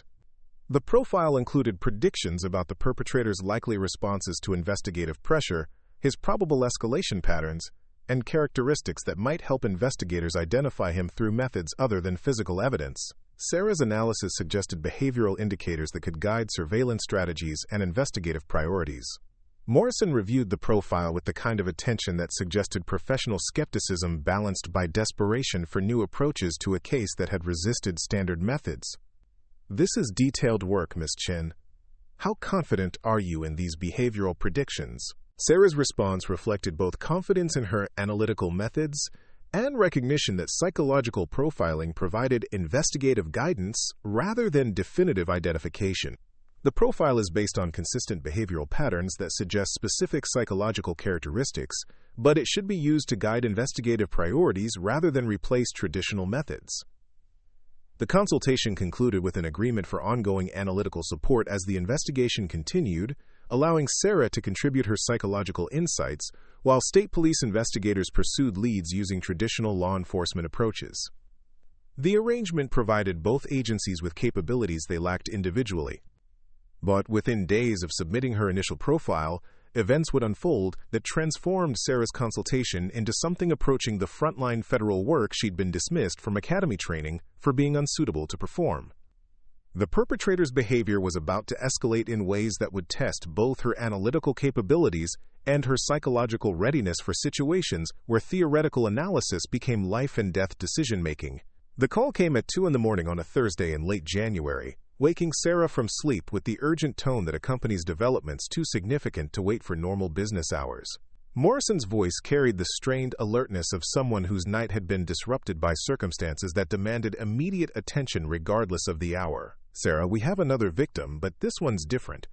S1: The profile included predictions about the perpetrator's likely responses to investigative pressure, his probable escalation patterns, and characteristics that might help investigators identify him through methods other than physical evidence. Sarah's analysis suggested behavioral indicators that could guide surveillance strategies and investigative priorities. Morrison reviewed the profile with the kind of attention that suggested professional skepticism balanced by desperation for new approaches to a case that had resisted standard methods. "This is detailed work, Ms. Chin. How confident are you in these behavioral predictions?" Sarah's response reflected both confidence in her analytical methods and recognition that psychological profiling provided investigative guidance rather than definitive identification. The profile is based on consistent behavioral patterns that suggest specific psychological characteristics, but it should be used to guide investigative priorities rather than replace traditional methods. The consultation concluded with an agreement for ongoing analytical support as the investigation continued, allowing Sarah to contribute her psychological insights while state police investigators pursued leads using traditional law enforcement approaches. The arrangement provided both agencies with capabilities they lacked individually. But within days of submitting her initial profile, events would unfold that transformed Sarah's consultation into something approaching the frontline federal work she'd been dismissed from academy training for being unsuitable to perform. The perpetrator's behavior was about to escalate in ways that would test both her analytical capabilities and her psychological readiness for situations where theoretical analysis became life-and-death decision-making. The call came at 2 in the morning on a Thursday in late January, waking Sarah from sleep with the urgent tone that accompanies developments too significant to wait for normal business hours. Morrison's voice carried the strained alertness of someone whose night had been disrupted by circumstances that demanded immediate attention regardless of the hour. "Sarah, we have another victim, but this one's different.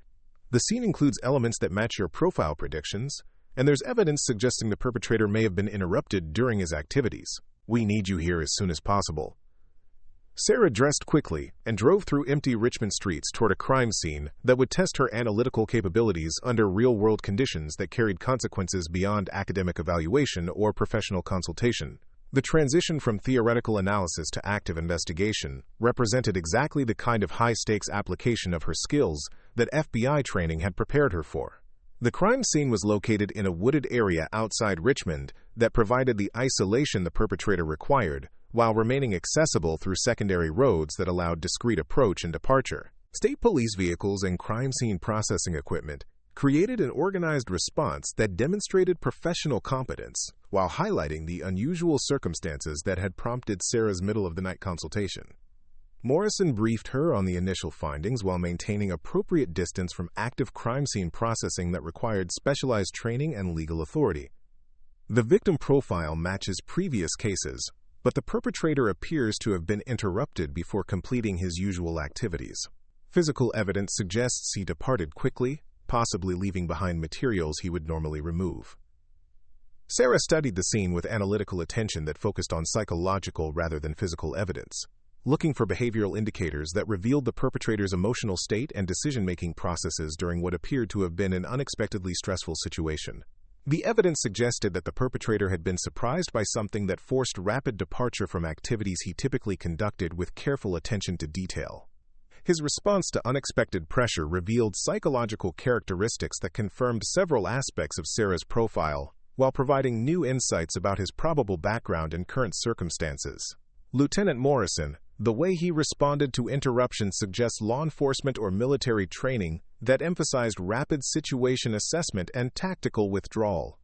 S1: The scene includes elements that match your profile predictions, and there's evidence suggesting the perpetrator may have been interrupted during his activities. We need you here as soon as possible." Sarah dressed quickly and drove through empty Richmond streets toward a crime scene that would test her analytical capabilities under real-world conditions that carried consequences beyond academic evaluation or professional consultation. The transition from theoretical analysis to active investigation represented exactly the kind of high-stakes application of her skills that FBI training had prepared her for. The crime scene was located in a wooded area outside Richmond that provided the isolation the perpetrator required, while remaining accessible through secondary roads that allowed discreet approach and departure. State police vehicles and crime scene processing equipment created an organized response that demonstrated professional competence, while highlighting the unusual circumstances that had prompted Sarah's middle-of-the-night consultation. Morrison briefed her on the initial findings while maintaining appropriate distance from active crime scene processing that required specialized training and legal authority. The victim profile matches previous cases, but the perpetrator appears to have been interrupted before completing his usual activities. Physical evidence suggests he departed quickly, possibly leaving behind materials he would normally remove. Sarah studied the scene with analytical attention that focused on psychological rather than physical evidence, looking for behavioral indicators that revealed the perpetrator's emotional state and decision-making processes during what appeared to have been an unexpectedly stressful situation. The evidence suggested that the perpetrator had been surprised by something that forced rapid departure from activities he typically conducted with careful attention to detail. His response to unexpected pressure revealed psychological characteristics that confirmed several aspects of Sarah's profile, while providing new insights about his probable background and current circumstances. Lieutenant Morrison, the way he responded to interruptions suggests law enforcement or military training that emphasized rapid situation assessment and tactical withdrawal.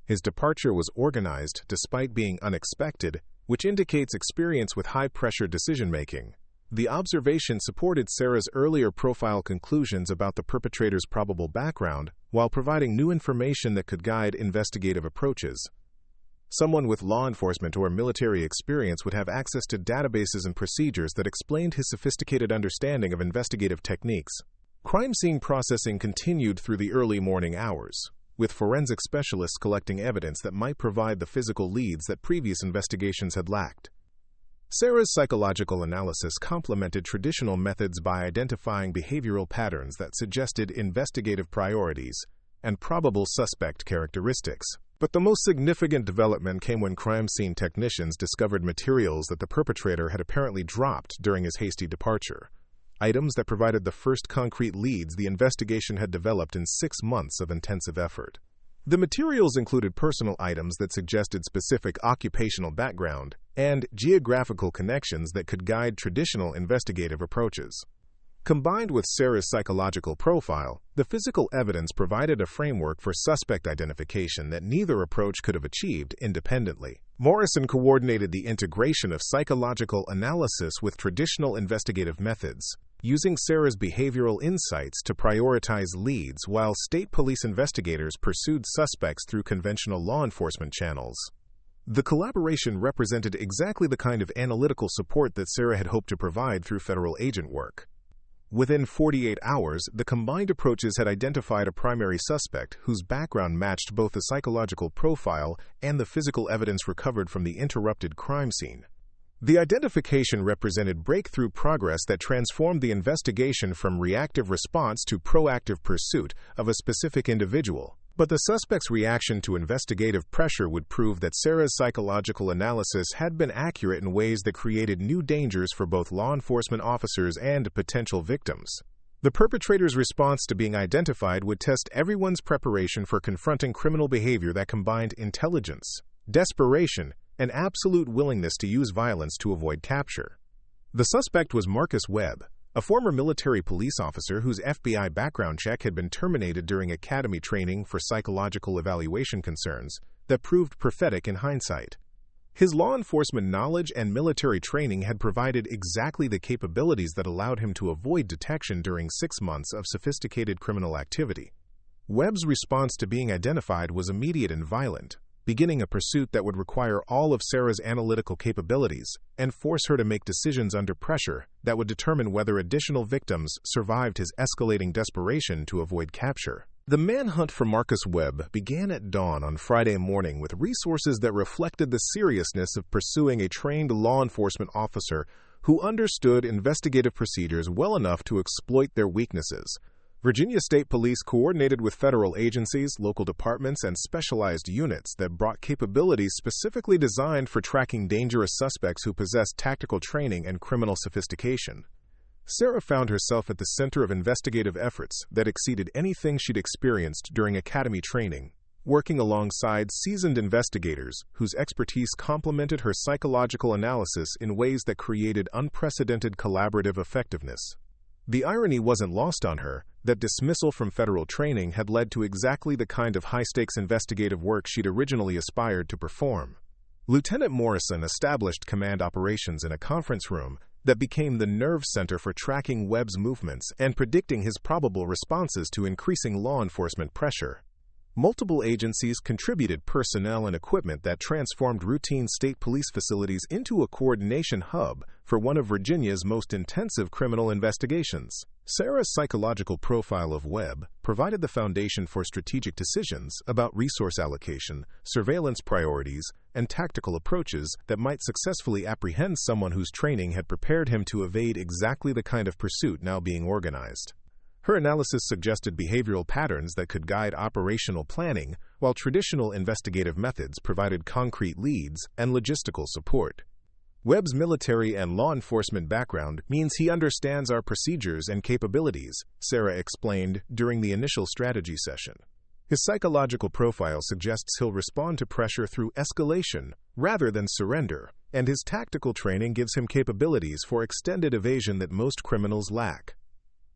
S1: His departure was organized despite being unexpected, which indicates experience with high-pressure decision-making. The observation supported Sarah's earlier profile conclusions about the perpetrator's probable background, while providing new information that could guide investigative approaches. Someone with law enforcement or military experience would have access to databases and procedures that explained his sophisticated understanding of investigative techniques. Crime scene processing continued through the early morning hours, with forensic specialists collecting evidence that might provide the physical leads that previous investigations had lacked. Sarah's psychological analysis complemented traditional methods by identifying behavioral patterns that suggested investigative priorities and probable suspect characteristics. But the most significant development came when crime scene technicians discovered materials that the perpetrator had apparently dropped during his hasty departure, items that provided the first concrete leads the investigation had developed in 6 months of intensive effort. The materials included personal items that suggested specific occupational background and geographical connections that could guide traditional investigative approaches. Combined with Sarah's psychological profile, the physical evidence provided a framework for suspect identification that neither approach could have achieved independently. Morrison coordinated the integration of psychological analysis with traditional investigative methods, using Sarah's behavioral insights to prioritize leads while state police investigators pursued suspects through conventional law enforcement channels. The collaboration represented exactly the kind of analytical support that Sarah had hoped to provide through federal agent work. Within 48 hours, the combined approaches had identified a primary suspect whose background matched both the psychological profile and the physical evidence recovered from the interrupted crime scene. The identification represented breakthrough progress that transformed the investigation from reactive response to proactive pursuit of a specific individual. But the suspect's reaction to investigative pressure would prove that Sarah's psychological analysis had been accurate in ways that created new dangers for both law enforcement officers and potential victims. The perpetrator's response to being identified would test everyone's preparation for confronting criminal behavior that combined intelligence, desperation, and absolute willingness to use violence to avoid capture. The suspect was Marcus Webb, a former military police officer whose FBI background check had been terminated during academy training for psychological evaluation concerns that proved prophetic in hindsight. His law enforcement knowledge and military training had provided exactly the capabilities that allowed him to avoid detection during 6 months of sophisticated criminal activity. Webb's response to being identified was immediate and violent, beginning a pursuit that would require all of Sarah's analytical capabilities and force her to make decisions under pressure that would determine whether additional victims survived his escalating desperation to avoid capture. The manhunt for Marcus Webb began at dawn on Friday morning with resources that reflected the seriousness of pursuing a trained law enforcement officer who understood investigative procedures well enough to exploit their weaknesses. Virginia State Police coordinated with federal agencies, local departments, and specialized units that brought capabilities specifically designed for tracking dangerous suspects who possessed tactical training and criminal sophistication. Sarah found herself at the center of investigative efforts that exceeded anything she'd experienced during academy training, working alongside seasoned investigators whose expertise complemented her psychological analysis in ways that created unprecedented collaborative effectiveness. The irony wasn't lost on her that dismissal from federal training had led to exactly the kind of high-stakes investigative work she'd originally aspired to perform. Lieutenant Morrison established command operations in a conference room that became the nerve center for tracking Webb's movements and predicting his probable responses to increasing law enforcement pressure. Multiple agencies contributed personnel and equipment that transformed routine state police facilities into a coordination hub for one of Virginia's most intensive criminal investigations. Sarah's psychological profile of Webb provided the foundation for strategic decisions about resource allocation, surveillance priorities, and tactical approaches that might successfully apprehend someone whose training had prepared him to evade exactly the kind of pursuit now being organized. Her analysis suggested behavioral patterns that could guide operational planning, while traditional investigative methods provided concrete leads and logistical support. Webb's military and law enforcement background means he understands our procedures and capabilities, Sarah explained during the initial strategy session. His psychological profile suggests he'll respond to pressure through escalation rather than surrender, and his tactical training gives him capabilities for extended evasion that most criminals lack.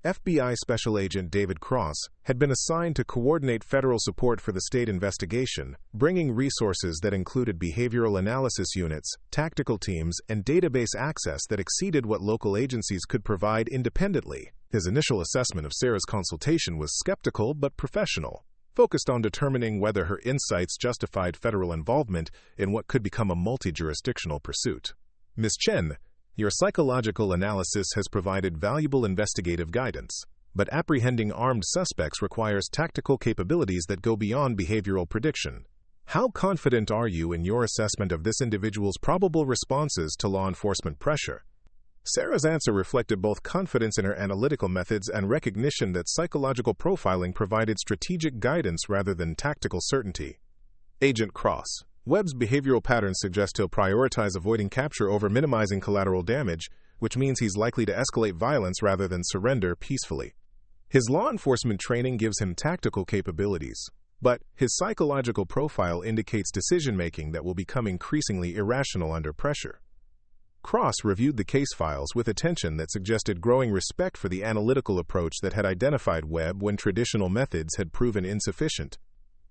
S1: FBI Special Agent David Cross had been assigned to coordinate federal support for the state investigation, bringing resources that included behavioral analysis units, tactical teams, and database access that exceeded what local agencies could provide independently. His initial assessment of Sarah's consultation was skeptical but professional, focused on determining whether her insights justified federal involvement in what could become a multi-jurisdictional pursuit. Ms. Chen, your psychological analysis has provided valuable investigative guidance, but apprehending armed suspects requires tactical capabilities that go beyond behavioral prediction. How confident are you in your assessment of this individual's probable responses to law enforcement pressure? Sarah's answer reflected both confidence in her analytical methods and recognition that psychological profiling provided strategic guidance rather than tactical certainty. Agent Cross, Webb's behavioral patterns suggest he'll prioritize avoiding capture over minimizing collateral damage, which means he's likely to escalate violence rather than surrender peacefully. His law enforcement training gives him tactical capabilities, but his psychological profile indicates decision-making that will become increasingly irrational under pressure. Cross reviewed the case files with attention that suggested growing respect for the analytical approach that had identified Webb when traditional methods had proven insufficient.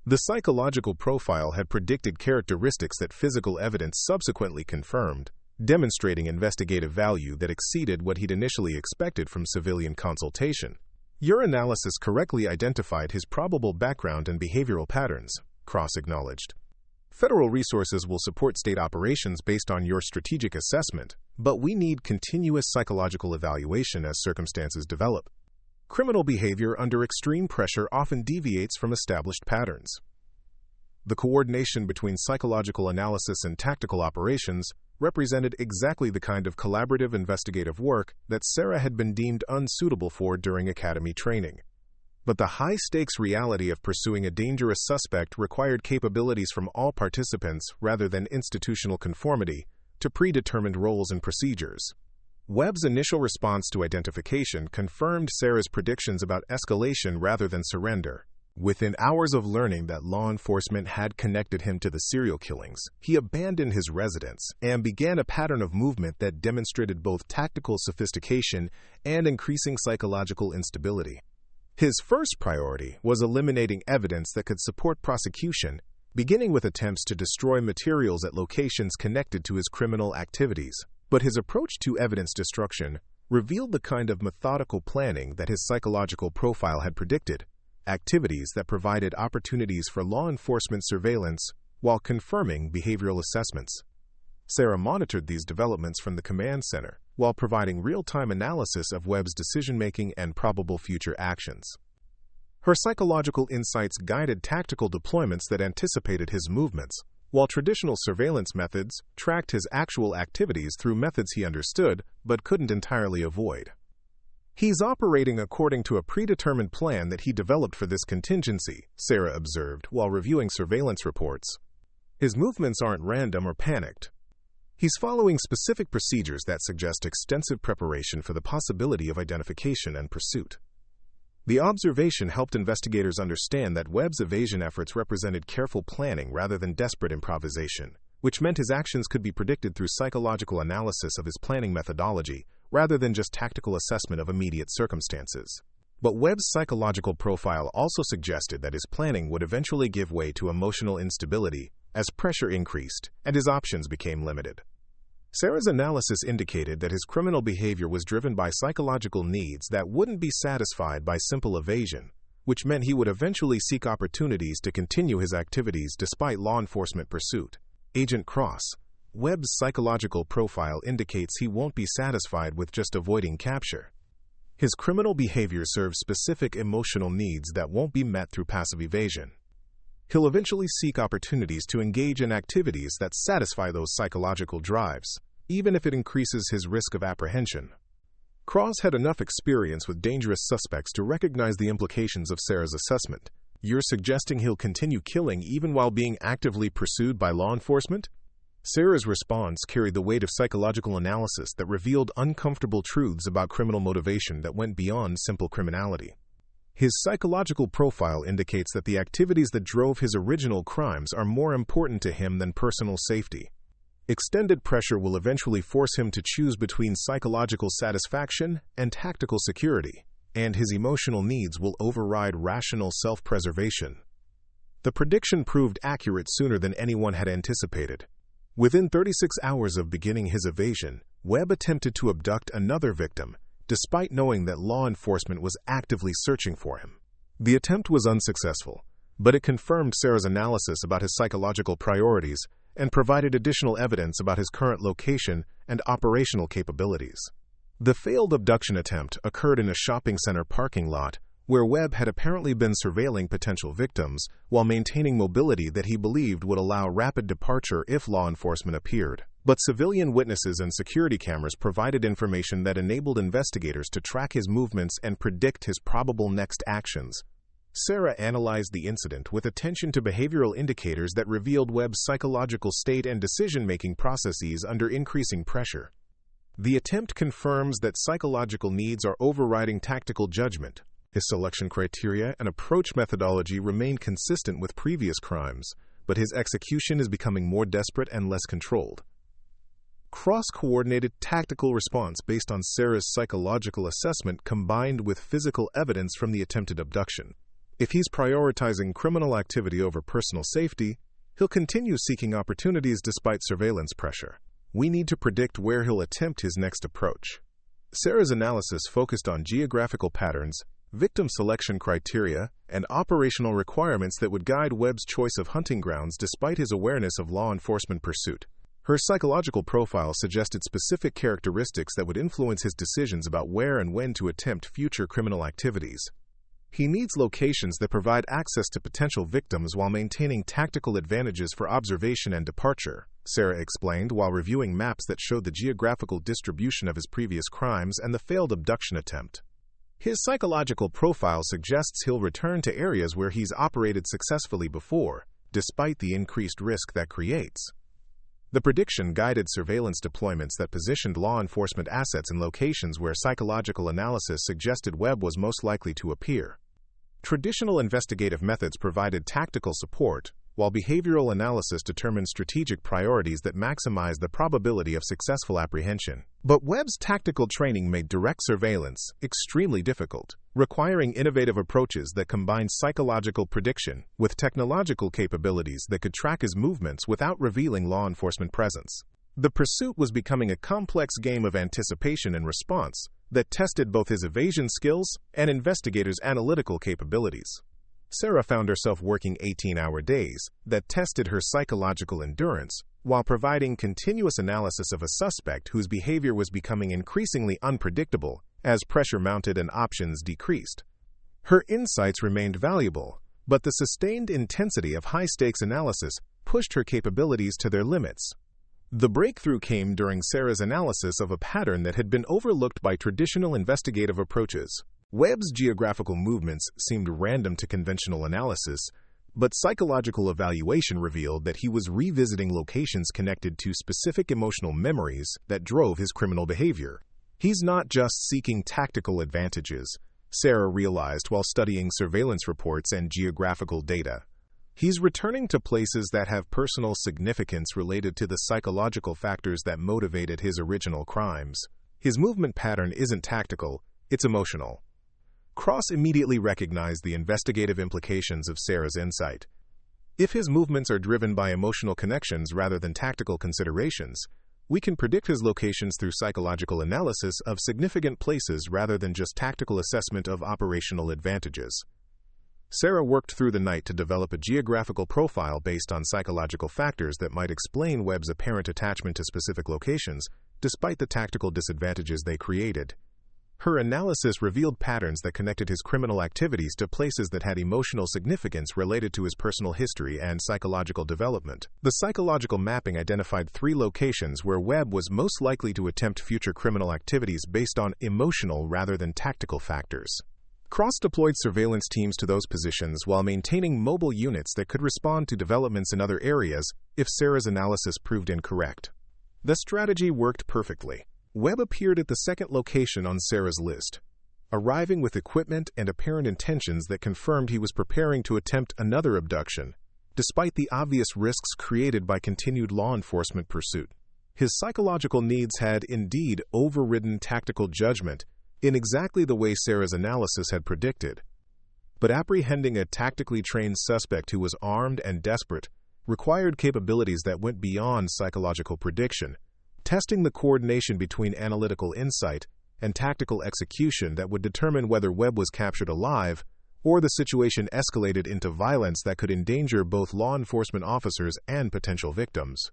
S1: The psychological profile had predicted characteristics that physical evidence subsequently confirmed, demonstrating investigative value that exceeded what he'd initially expected from civilian consultation. Your analysis correctly identified his probable background and behavioral patterns, Cross acknowledged. Federal resources will support state operations based on your strategic assessment, but we need continuous psychological evaluation as circumstances develop. Criminal behavior under extreme pressure often deviates from established patterns. The coordination between psychological analysis and tactical operations represented exactly the kind of collaborative investigative work that Sarah had been deemed unsuitable for during academy training. But the high-stakes reality of pursuing a dangerous suspect required capabilities from all participants rather than institutional conformity to predetermined roles and procedures. Webb's initial response to identification confirmed Sarah's predictions about escalation rather than surrender. Within hours of learning that law enforcement had connected him to the serial killings, he abandoned his residence and began a pattern of movement that demonstrated both tactical sophistication and increasing psychological instability. His first priority was eliminating evidence that could support prosecution, beginning with attempts to destroy materials at locations connected to his criminal activities. But his approach to evidence destruction revealed the kind of methodical planning that his psychological profile had predicted, activities that provided opportunities for law enforcement surveillance while confirming behavioral assessments. Sarah monitored these developments from the command center while providing real-time analysis of Webb's decision-making and probable future actions. Her psychological insights guided tactical deployments that anticipated his movements, while traditional surveillance methods tracked his actual activities through methods he understood but couldn't entirely avoid. "He's operating according to a predetermined plan that he developed for this contingency," Sarah observed while reviewing surveillance reports. "His movements aren't random or panicked. He's following specific procedures that suggest extensive preparation for the possibility of identification and pursuit." The observation helped investigators understand that Webb's evasion efforts represented careful planning rather than desperate improvisation, which meant his actions could be predicted through psychological analysis of his planning methodology rather than just tactical assessment of immediate circumstances. But Webb's psychological profile also suggested that his planning would eventually give way to emotional instability as pressure increased and his options became limited. Sarah's analysis indicated that his criminal behavior was driven by psychological needs that wouldn't be satisfied by simple evasion, which meant he would eventually seek opportunities to continue his activities despite law enforcement pursuit. Agent Cross, Webb's psychological profile indicates he won't be satisfied with just avoiding capture. His criminal behavior serves specific emotional needs that won't be met through passive evasion. He'll eventually seek opportunities to engage in activities that satisfy those psychological drives, even if it increases his risk of apprehension. Cross had enough experience with dangerous suspects to recognize the implications of Sarah's assessment. "You're suggesting he'll continue killing even while being actively pursued by law enforcement?" Sarah's response carried the weight of psychological analysis that revealed uncomfortable truths about criminal motivation that went beyond simple criminality. His psychological profile indicates that the activities that drove his original crimes are more important to him than personal safety. Extended pressure will eventually force him to choose between psychological satisfaction and tactical security, and his emotional needs will override rational self-preservation. The prediction proved accurate sooner than anyone had anticipated. Within 36 hours of beginning his evasion, Webb attempted to abduct another victim, despite knowing that law enforcement was actively searching for him. The attempt was unsuccessful, but it confirmed Sarah's analysis about his psychological priorities and provided additional evidence about his current location and operational capabilities. The failed abduction attempt occurred in a shopping center parking lot where Webb had apparently been surveilling potential victims while maintaining mobility that he believed would allow rapid departure if law enforcement appeared. But civilian witnesses and security cameras provided information that enabled investigators to track his movements and predict his probable next actions. Sarah analyzed the incident with attention to behavioral indicators that revealed Webb's psychological state and decision-making processes under increasing pressure. The attempt confirms that psychological needs are overriding tactical judgment. His selection criteria and approach methodology remain consistent with previous crimes, but his execution is becoming more desperate and less controlled. Cross-coordinated tactical response based on Sarah's psychological assessment combined with physical evidence from the attempted abduction. If he's prioritizing criminal activity over personal safety, he'll continue seeking opportunities despite surveillance pressure. We need to predict where he'll attempt his next approach. Sarah's analysis focused on geographical patterns, victim selection criteria, and operational requirements that would guide Webb's choice of hunting grounds despite his awareness of law enforcement pursuit. Her psychological profile suggested specific characteristics that would influence his decisions about where and when to attempt future criminal activities. He needs locations that provide access to potential victims while maintaining tactical advantages for observation and departure, Sarah explained while reviewing maps that showed the geographical distribution of his previous crimes and the failed abduction attempt. His psychological profile suggests he'll return to areas where he's operated successfully before, despite the increased risk that creates. The prediction guided surveillance deployments that positioned law enforcement assets in locations where psychological analysis suggested Webb was most likely to appear. Traditional investigative methods provided tactical support, while behavioral analysis determined strategic priorities that maximize the probability of successful apprehension. But Webb's tactical training made direct surveillance extremely difficult, requiring innovative approaches that combined psychological prediction with technological capabilities that could track his movements without revealing law enforcement presence. The pursuit was becoming a complex game of anticipation and response that tested both his evasion skills and investigators' analytical capabilities. Sarah found herself working 18-hour days that tested her psychological endurance while providing continuous analysis of a suspect whose behavior was becoming increasingly unpredictable as pressure mounted and options decreased. Her insights remained valuable, but the sustained intensity of high-stakes analysis pushed her capabilities to their limits. The breakthrough came during Sarah's analysis of a pattern that had been overlooked by traditional investigative approaches. Webb's geographical movements seemed random to conventional analysis, but psychological evaluation revealed that he was revisiting locations connected to specific emotional memories that drove his criminal behavior. He's not just seeking tactical advantages, Sarah realized while studying surveillance reports and geographical data. He's returning to places that have personal significance related to the psychological factors that motivated his original crimes. His movement pattern isn't tactical, it's emotional. Cross immediately recognized the investigative implications of Sarah's insight. If his movements are driven by emotional connections rather than tactical considerations, we can predict his locations through psychological analysis of significant places rather than just tactical assessment of operational advantages. Sarah worked through the night to develop a geographical profile based on psychological factors that might explain Webb's apparent attachment to specific locations, despite the tactical disadvantages they created. Her analysis revealed patterns that connected his criminal activities to places that had emotional significance related to his personal history and psychological development. The psychological mapping identified 3 locations where Webb was most likely to attempt future criminal activities based on emotional rather than tactical factors. Cross deployed surveillance teams to those positions while maintaining mobile units that could respond to developments in other areas if Sarah's analysis proved incorrect. The strategy worked perfectly. Webb appeared at the second location on Sarah's list, arriving with equipment and apparent intentions that confirmed he was preparing to attempt another abduction, despite the obvious risks created by continued law enforcement pursuit. His psychological needs had indeed overridden tactical judgment in exactly the way Sarah's analysis had predicted. But apprehending a tactically trained suspect who was armed and desperate required capabilities that went beyond psychological prediction, testing the coordination between analytical insight and tactical execution that would determine whether Webb was captured alive or the situation escalated into violence that could endanger both law enforcement officers and potential victims.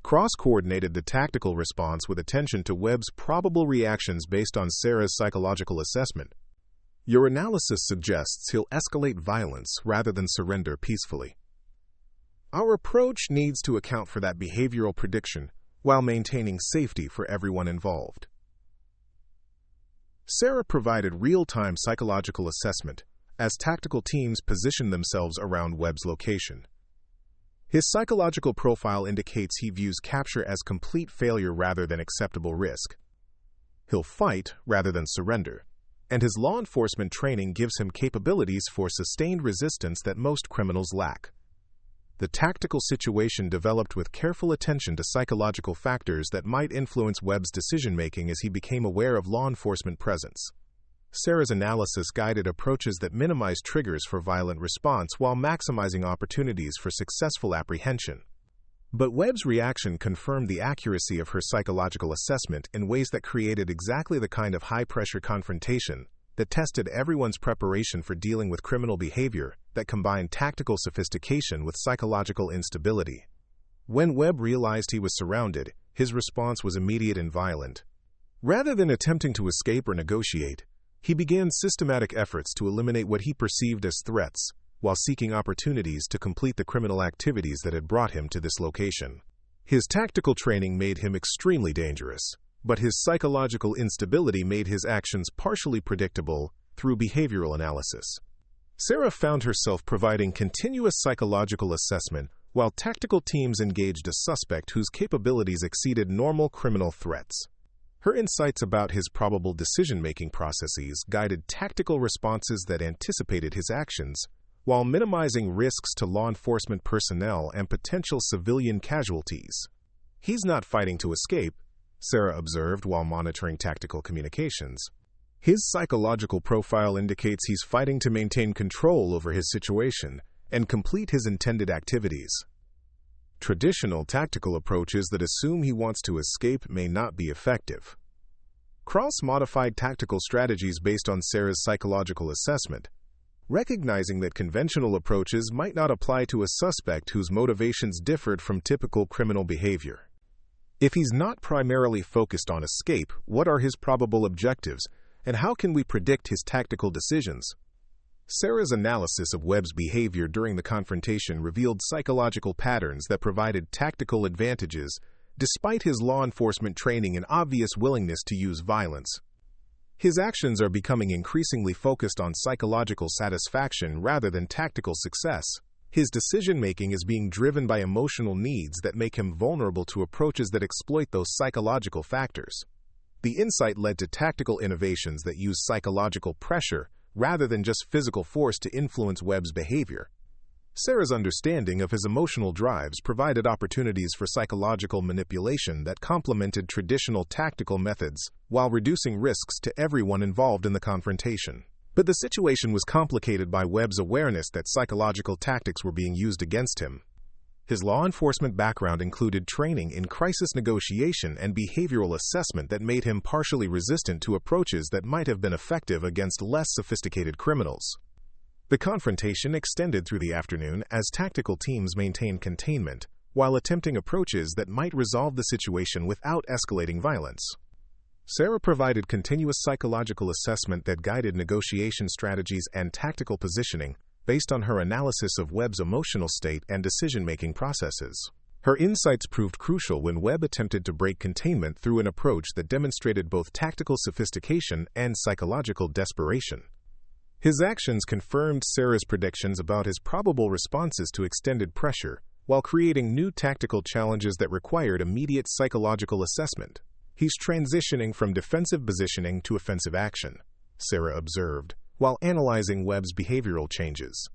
S1: Cross coordinated the tactical response with attention to Webb's probable reactions based on Sarah's psychological assessment. Your analysis suggests he'll escalate violence rather than surrender peacefully. Our approach needs to account for that behavioral prediction while maintaining safety for everyone involved. Sarah provided real-time psychological assessment as tactical teams positioned themselves around Webb's location. His psychological profile indicates he views capture as complete failure rather than acceptable risk. He'll fight rather than surrender, and his law enforcement training gives him capabilities for sustained resistance that most criminals lack. The tactical situation developed with careful attention to psychological factors that might influence Webb's decision-making as he became aware of law enforcement presence. Sarah's analysis guided approaches that minimized triggers for violent response while maximizing opportunities for successful apprehension. But Webb's reaction confirmed the accuracy of her psychological assessment in ways that created exactly the kind of high-pressure confrontation that tested everyone's preparation for dealing with criminal behavior that combined tactical sophistication with psychological instability. When Webb realized he was surrounded, his response was immediate and violent. Rather than attempting to escape or negotiate, he began systematic efforts to eliminate what he perceived as threats, while seeking opportunities to complete the criminal activities that had brought him to this location. His tactical training made him extremely dangerous, but his psychological instability made his actions partially predictable through behavioral analysis. Sarah found herself providing continuous psychological assessment while tactical teams engaged a suspect whose capabilities exceeded normal criminal threats. Her insights about his probable decision-making processes guided tactical responses that anticipated his actions, while minimizing risks to law enforcement personnel and potential civilian casualties. "He's not fighting to escape," Sarah observed while monitoring tactical communications. "His psychological profile indicates he's fighting to maintain control over his situation and complete his intended activities." Traditional tactical approaches that assume he wants to escape may not be effective. Cross modified tactical strategies based on Sarah's psychological assessment, recognizing that conventional approaches might not apply to a suspect whose motivations differed from typical criminal behavior. If he's not primarily focused on escape, what are his probable objectives, and how can we predict his tactical decisions? Sarah's analysis of Webb's behavior during the confrontation revealed psychological patterns that provided tactical advantages, despite his law enforcement training and obvious willingness to use violence. His actions are becoming increasingly focused on psychological satisfaction rather than tactical success. His decision-making is being driven by emotional needs that make him vulnerable to approaches that exploit those psychological factors. The insight led to tactical innovations that use psychological pressure rather than just physical force to influence Webb's behavior. Sarah's understanding of his emotional drives provided opportunities for psychological manipulation that complemented traditional tactical methods while reducing risks to everyone involved in the confrontation. But the situation was complicated by Webb's awareness that psychological tactics were being used against him. His law enforcement background included training in crisis negotiation and behavioral assessment that made him partially resistant to approaches that might have been effective against less sophisticated criminals. The confrontation extended through the afternoon as tactical teams maintained containment, while attempting approaches that might resolve the situation without escalating violence. Sarah provided continuous psychological assessment that guided negotiation strategies and tactical positioning, based on her analysis of Webb's emotional state and decision-making processes. Her insights proved crucial when Webb attempted to break containment through an approach that demonstrated both tactical sophistication and psychological desperation. His actions confirmed Sarah's predictions about his probable responses to extended pressure, while creating new tactical challenges that required immediate psychological assessment. "He's transitioning from defensive positioning to offensive action," Sarah observed, while analyzing Webb's behavioral changes.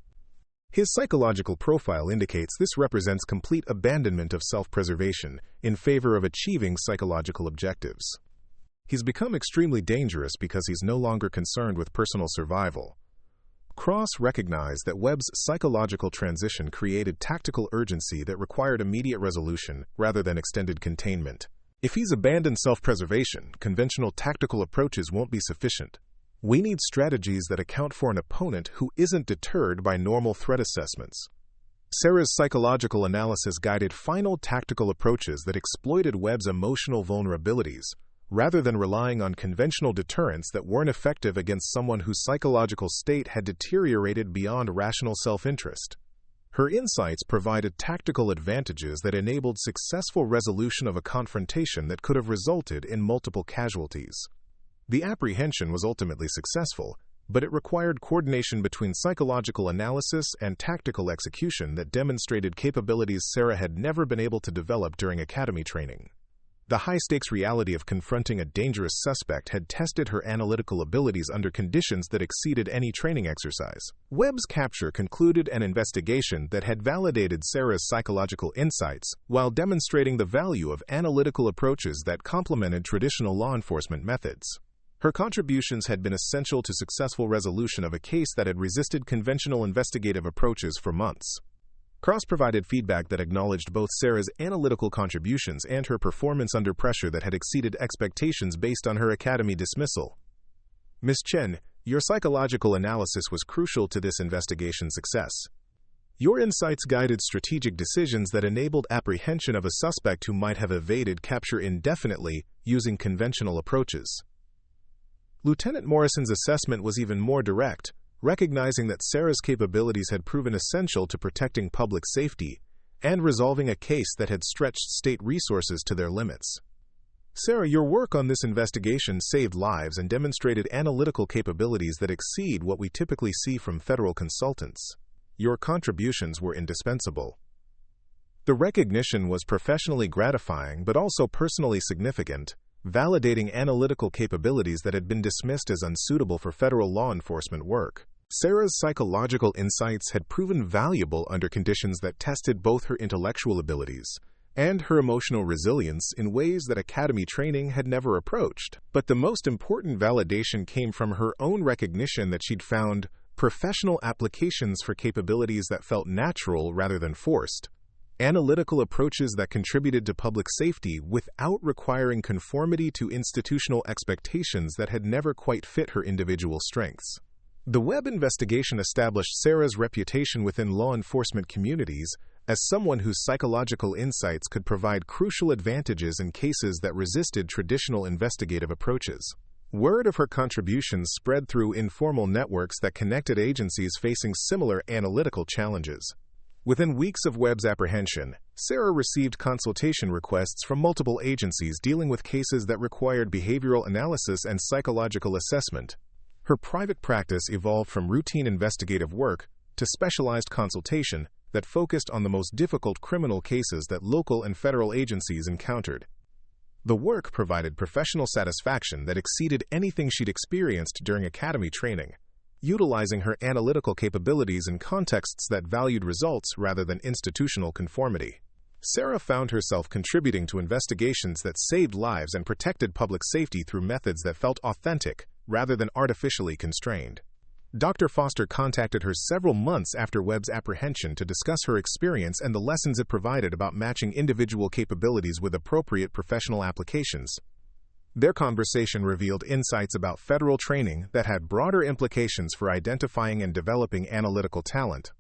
S1: His psychological profile indicates this represents complete abandonment of self-preservation in favor of achieving psychological objectives. He's become extremely dangerous because he's no longer concerned with personal survival. Cross recognized that Webb's psychological transition created tactical urgency that required immediate resolution rather than extended containment. If he's abandoned self-preservation, conventional tactical approaches won't be sufficient. We need strategies that account for an opponent who isn't deterred by normal threat assessments. Sarah's psychological analysis guided final tactical approaches that exploited Webb's emotional vulnerabilities, rather than relying on conventional deterrents that weren't effective against someone whose psychological state had deteriorated beyond rational self-interest. Her insights provided tactical advantages that enabled successful resolution of a confrontation that could have resulted in multiple casualties. The apprehension was ultimately successful, but it required coordination between psychological analysis and tactical execution that demonstrated capabilities Sarah had never been able to develop during academy training. The high-stakes reality of confronting a dangerous suspect had tested her analytical abilities under conditions that exceeded any training exercise. Webb's capture concluded an investigation that had validated Sarah's psychological insights while demonstrating the value of analytical approaches that complemented traditional law enforcement methods. Her contributions had been essential to successful resolution of a case that had resisted conventional investigative approaches for months. Cross provided feedback that acknowledged both Sarah's analytical contributions and her performance under pressure that had exceeded expectations based on her academy dismissal. "Ms. Chen, your psychological analysis was crucial to this investigation's success. Your insights guided strategic decisions that enabled apprehension of a suspect who might have evaded capture indefinitely using conventional approaches." Lieutenant Morrison's assessment was even more direct, recognizing that Sarah's capabilities had proven essential to protecting public safety and resolving a case that had stretched state resources to their limits. "Sarah, your work on this investigation saved lives and demonstrated analytical capabilities that exceed what we typically see from federal consultants. Your contributions were indispensable." The recognition was professionally gratifying but also personally significant, validating analytical capabilities that had been dismissed as unsuitable for federal law enforcement work. Sarah's psychological insights had proven valuable under conditions that tested both her intellectual abilities and her emotional resilience in ways that academy training had never approached. But the most important validation came from her own recognition that she'd found professional applications for capabilities that felt natural rather than forced, analytical approaches that contributed to public safety without requiring conformity to institutional expectations that had never quite fit her individual strengths. The Webb investigation established Sarah's reputation within law enforcement communities as someone whose psychological insights could provide crucial advantages in cases that resisted traditional investigative approaches. Word of her contributions spread through informal networks that connected agencies facing similar analytical challenges. Within weeks of Webb's apprehension, Sarah received consultation requests from multiple agencies dealing with cases that required behavioral analysis and psychological assessment. Her private practice evolved from routine investigative work to specialized consultation that focused on the most difficult criminal cases that local and federal agencies encountered. The work provided professional satisfaction that exceeded anything she'd experienced during academy training, utilizing her analytical capabilities in contexts that valued results rather than institutional conformity. Sarah found herself contributing to investigations that saved lives and protected public safety through methods that felt authentic rather than artificially constrained. Dr. Foster contacted her several months after Webb's apprehension to discuss her experience and the lessons it provided about matching individual capabilities with appropriate professional applications. Their conversation revealed insights about federal training that had broader implications for identifying and developing analytical talent.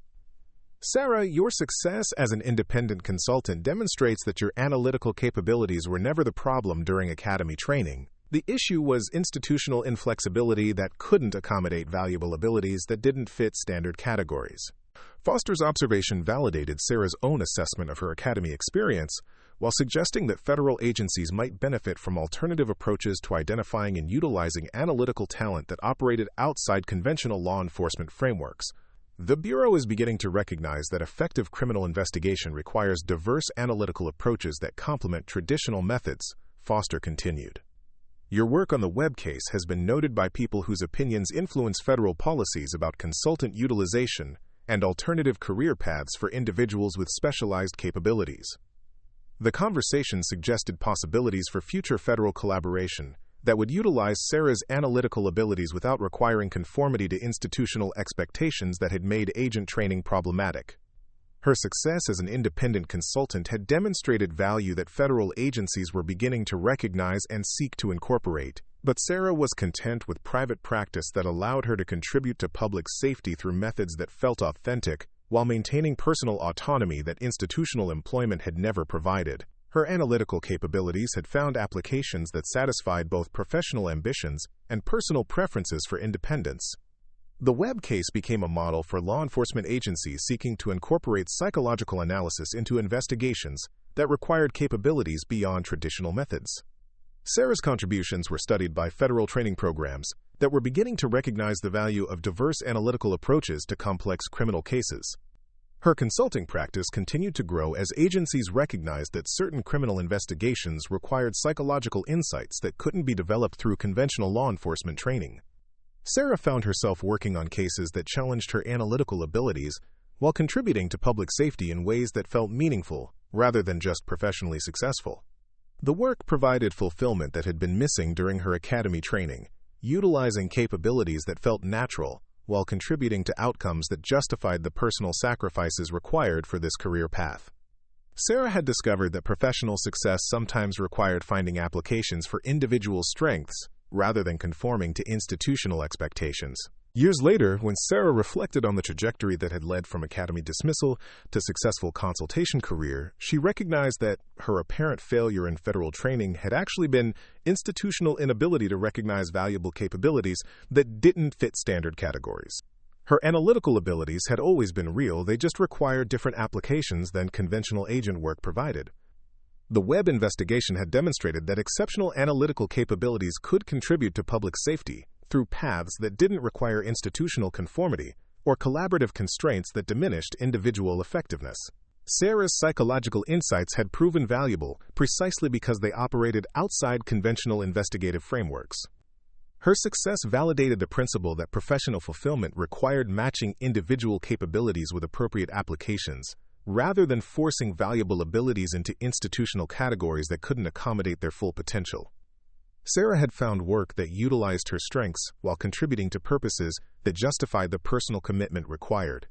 S1: Sarah, your success as an independent consultant demonstrates that your analytical capabilities were never the problem during academy training. The issue was institutional inflexibility that couldn't accommodate valuable abilities that didn't fit standard categories. Foster's observation validated Sarah's own assessment of her academy experience, while suggesting that federal agencies might benefit from alternative approaches to identifying and utilizing analytical talent that operated outside conventional law enforcement frameworks. The Bureau is beginning to recognize that effective criminal investigation requires diverse analytical approaches that complement traditional methods, Foster continued. Your work on the Webb case has been noted by people whose opinions influence federal policies about consultant utilization and alternative career paths for individuals with specialized capabilities. The conversation suggested possibilities for future federal collaboration that would utilize Sarah's analytical abilities without requiring conformity to institutional expectations that had made agent training problematic. Her success as an independent consultant had demonstrated value that federal agencies were beginning to recognize and seek to incorporate, but Sarah was content with private practice that allowed her to contribute to public safety through methods that felt authentic, while maintaining personal autonomy that institutional employment had never provided. Her analytical capabilities had found applications that satisfied both professional ambitions and personal preferences for independence. The Webb case became a model for law enforcement agencies seeking to incorporate psychological analysis into investigations that required capabilities beyond traditional methods. Sarah's contributions were studied by federal training programs that were beginning to recognize the value of diverse analytical approaches to complex criminal cases. Her consulting practice continued to grow as agencies recognized that certain criminal investigations required psychological insights that couldn't be developed through conventional law enforcement training. Sarah found herself working on cases that challenged her analytical abilities while contributing to public safety in ways that felt meaningful rather than just professionally successful. The work provided fulfillment that had been missing during her academy training, utilizing capabilities that felt natural while contributing to outcomes that justified the personal sacrifices required for this career path. Sarah had discovered that professional success sometimes required finding applications for individual strengths rather than conforming to institutional expectations. Years later, when Sarah reflected on the trajectory that had led from academy dismissal to successful consultation career, she recognized that her apparent failure in federal training had actually been institutional inability to recognize valuable capabilities that didn't fit standard categories. Her analytical abilities had always been real, they just required different applications than conventional agent work provided. The Webb investigation had demonstrated that exceptional analytical capabilities could contribute to public safety through paths that didn't require institutional conformity or collaborative constraints that diminished individual effectiveness. Sarah's psychological insights had proven valuable precisely because they operated outside conventional investigative frameworks. Her success validated the principle that professional fulfillment required matching individual capabilities with appropriate applications, rather than forcing valuable abilities into institutional categories that couldn't accommodate their full potential. Sarah had found work that utilized her strengths while contributing to purposes that justified the personal commitment required.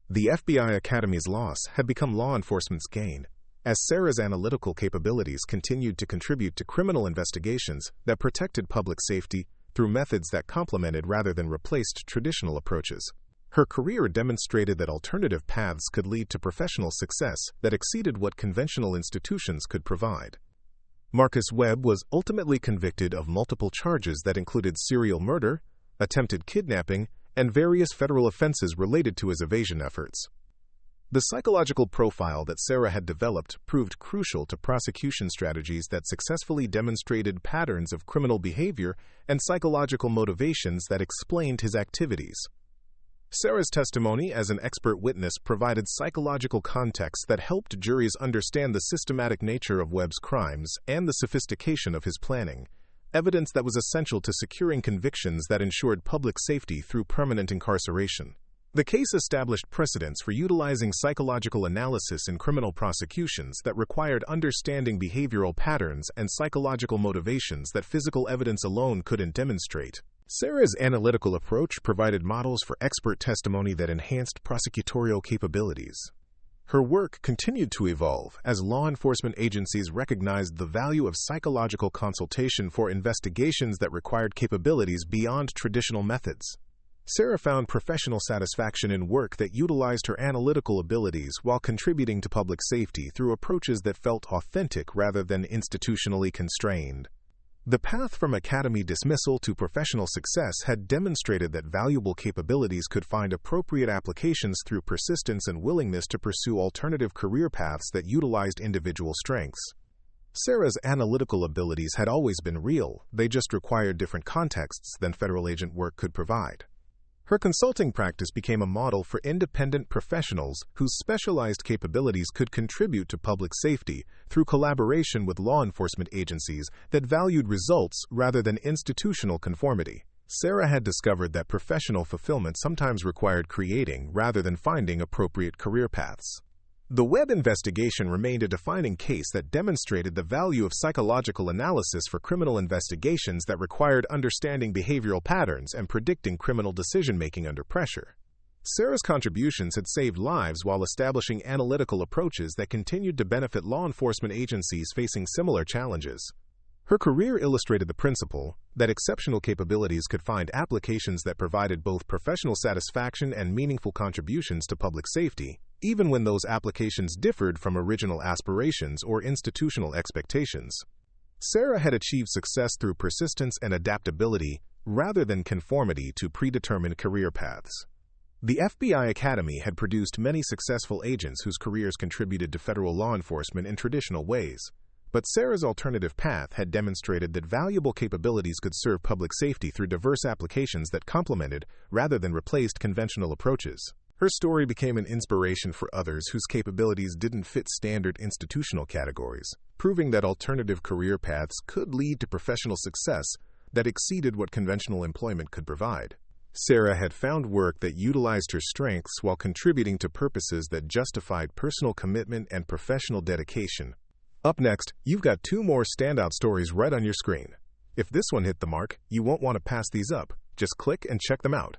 S1: The FBI Academy's loss had become law enforcement's gain, as Sarah's analytical capabilities continued to contribute to criminal investigations that protected public safety through methods that complemented rather than replaced traditional approaches. Her career demonstrated that alternative paths could lead to professional success that exceeded what conventional institutions could provide. Marcus Webb was ultimately convicted of multiple charges that included serial murder, attempted kidnapping, and various federal offenses related to his evasion efforts. The psychological profile that Sarah had developed proved crucial to prosecution strategies that successfully demonstrated patterns of criminal behavior and psychological motivations that explained his activities. Sarah's testimony as an expert witness provided psychological context that helped juries understand the systematic nature of Webb's crimes and the sophistication of his planning, evidence that was essential to securing convictions that ensured public safety through permanent incarceration. The case established precedents for utilizing psychological analysis in criminal prosecutions that required understanding behavioral patterns and psychological motivations that physical evidence alone couldn't demonstrate. Sarah's analytical approach provided models for expert testimony that enhanced prosecutorial capabilities. Her work continued to evolve as law enforcement agencies recognized the value of psychological consultation for investigations that required capabilities beyond traditional methods. Sarah found professional satisfaction in work that utilized her analytical abilities while contributing to public safety through approaches that felt authentic rather than institutionally constrained. The path from academy dismissal to professional success had demonstrated that valuable capabilities could find appropriate applications through persistence and willingness to pursue alternative career paths that utilized individual strengths. Sarah's analytical abilities had always been real, they just required different contexts than federal agent work could provide. Her consulting practice became a model for independent professionals whose specialized capabilities could contribute to public safety through collaboration with law enforcement agencies that valued results rather than institutional conformity. Sarah had discovered that professional fulfillment sometimes required creating rather than finding appropriate career paths. The Webb investigation remained a defining case that demonstrated the value of psychological analysis for criminal investigations that required understanding behavioral patterns and predicting criminal decision-making under pressure. Sarah's contributions had saved lives while establishing analytical approaches that continued to benefit law enforcement agencies facing similar challenges. Her career illustrated the principle that exceptional capabilities could find applications that provided both professional satisfaction and meaningful contributions to public safety, even when those applications differed from original aspirations or institutional expectations. Sarah had achieved success through persistence and adaptability rather than conformity to predetermined career paths. The FBI Academy had produced many successful agents whose careers contributed to federal law enforcement in traditional ways. But Sarah's alternative path had demonstrated that valuable capabilities could serve public safety through diverse applications that complemented rather than replaced conventional approaches. Her story became an inspiration for others whose capabilities didn't fit standard institutional categories, proving that alternative career paths could lead to professional success that exceeded what conventional employment could provide. Sarah had found work that utilized her strengths while contributing to purposes that justified personal commitment and professional dedication. Up next, you've got two more standout stories right on your screen. If this one hit the mark, you won't want to pass these up. Just click and check them out.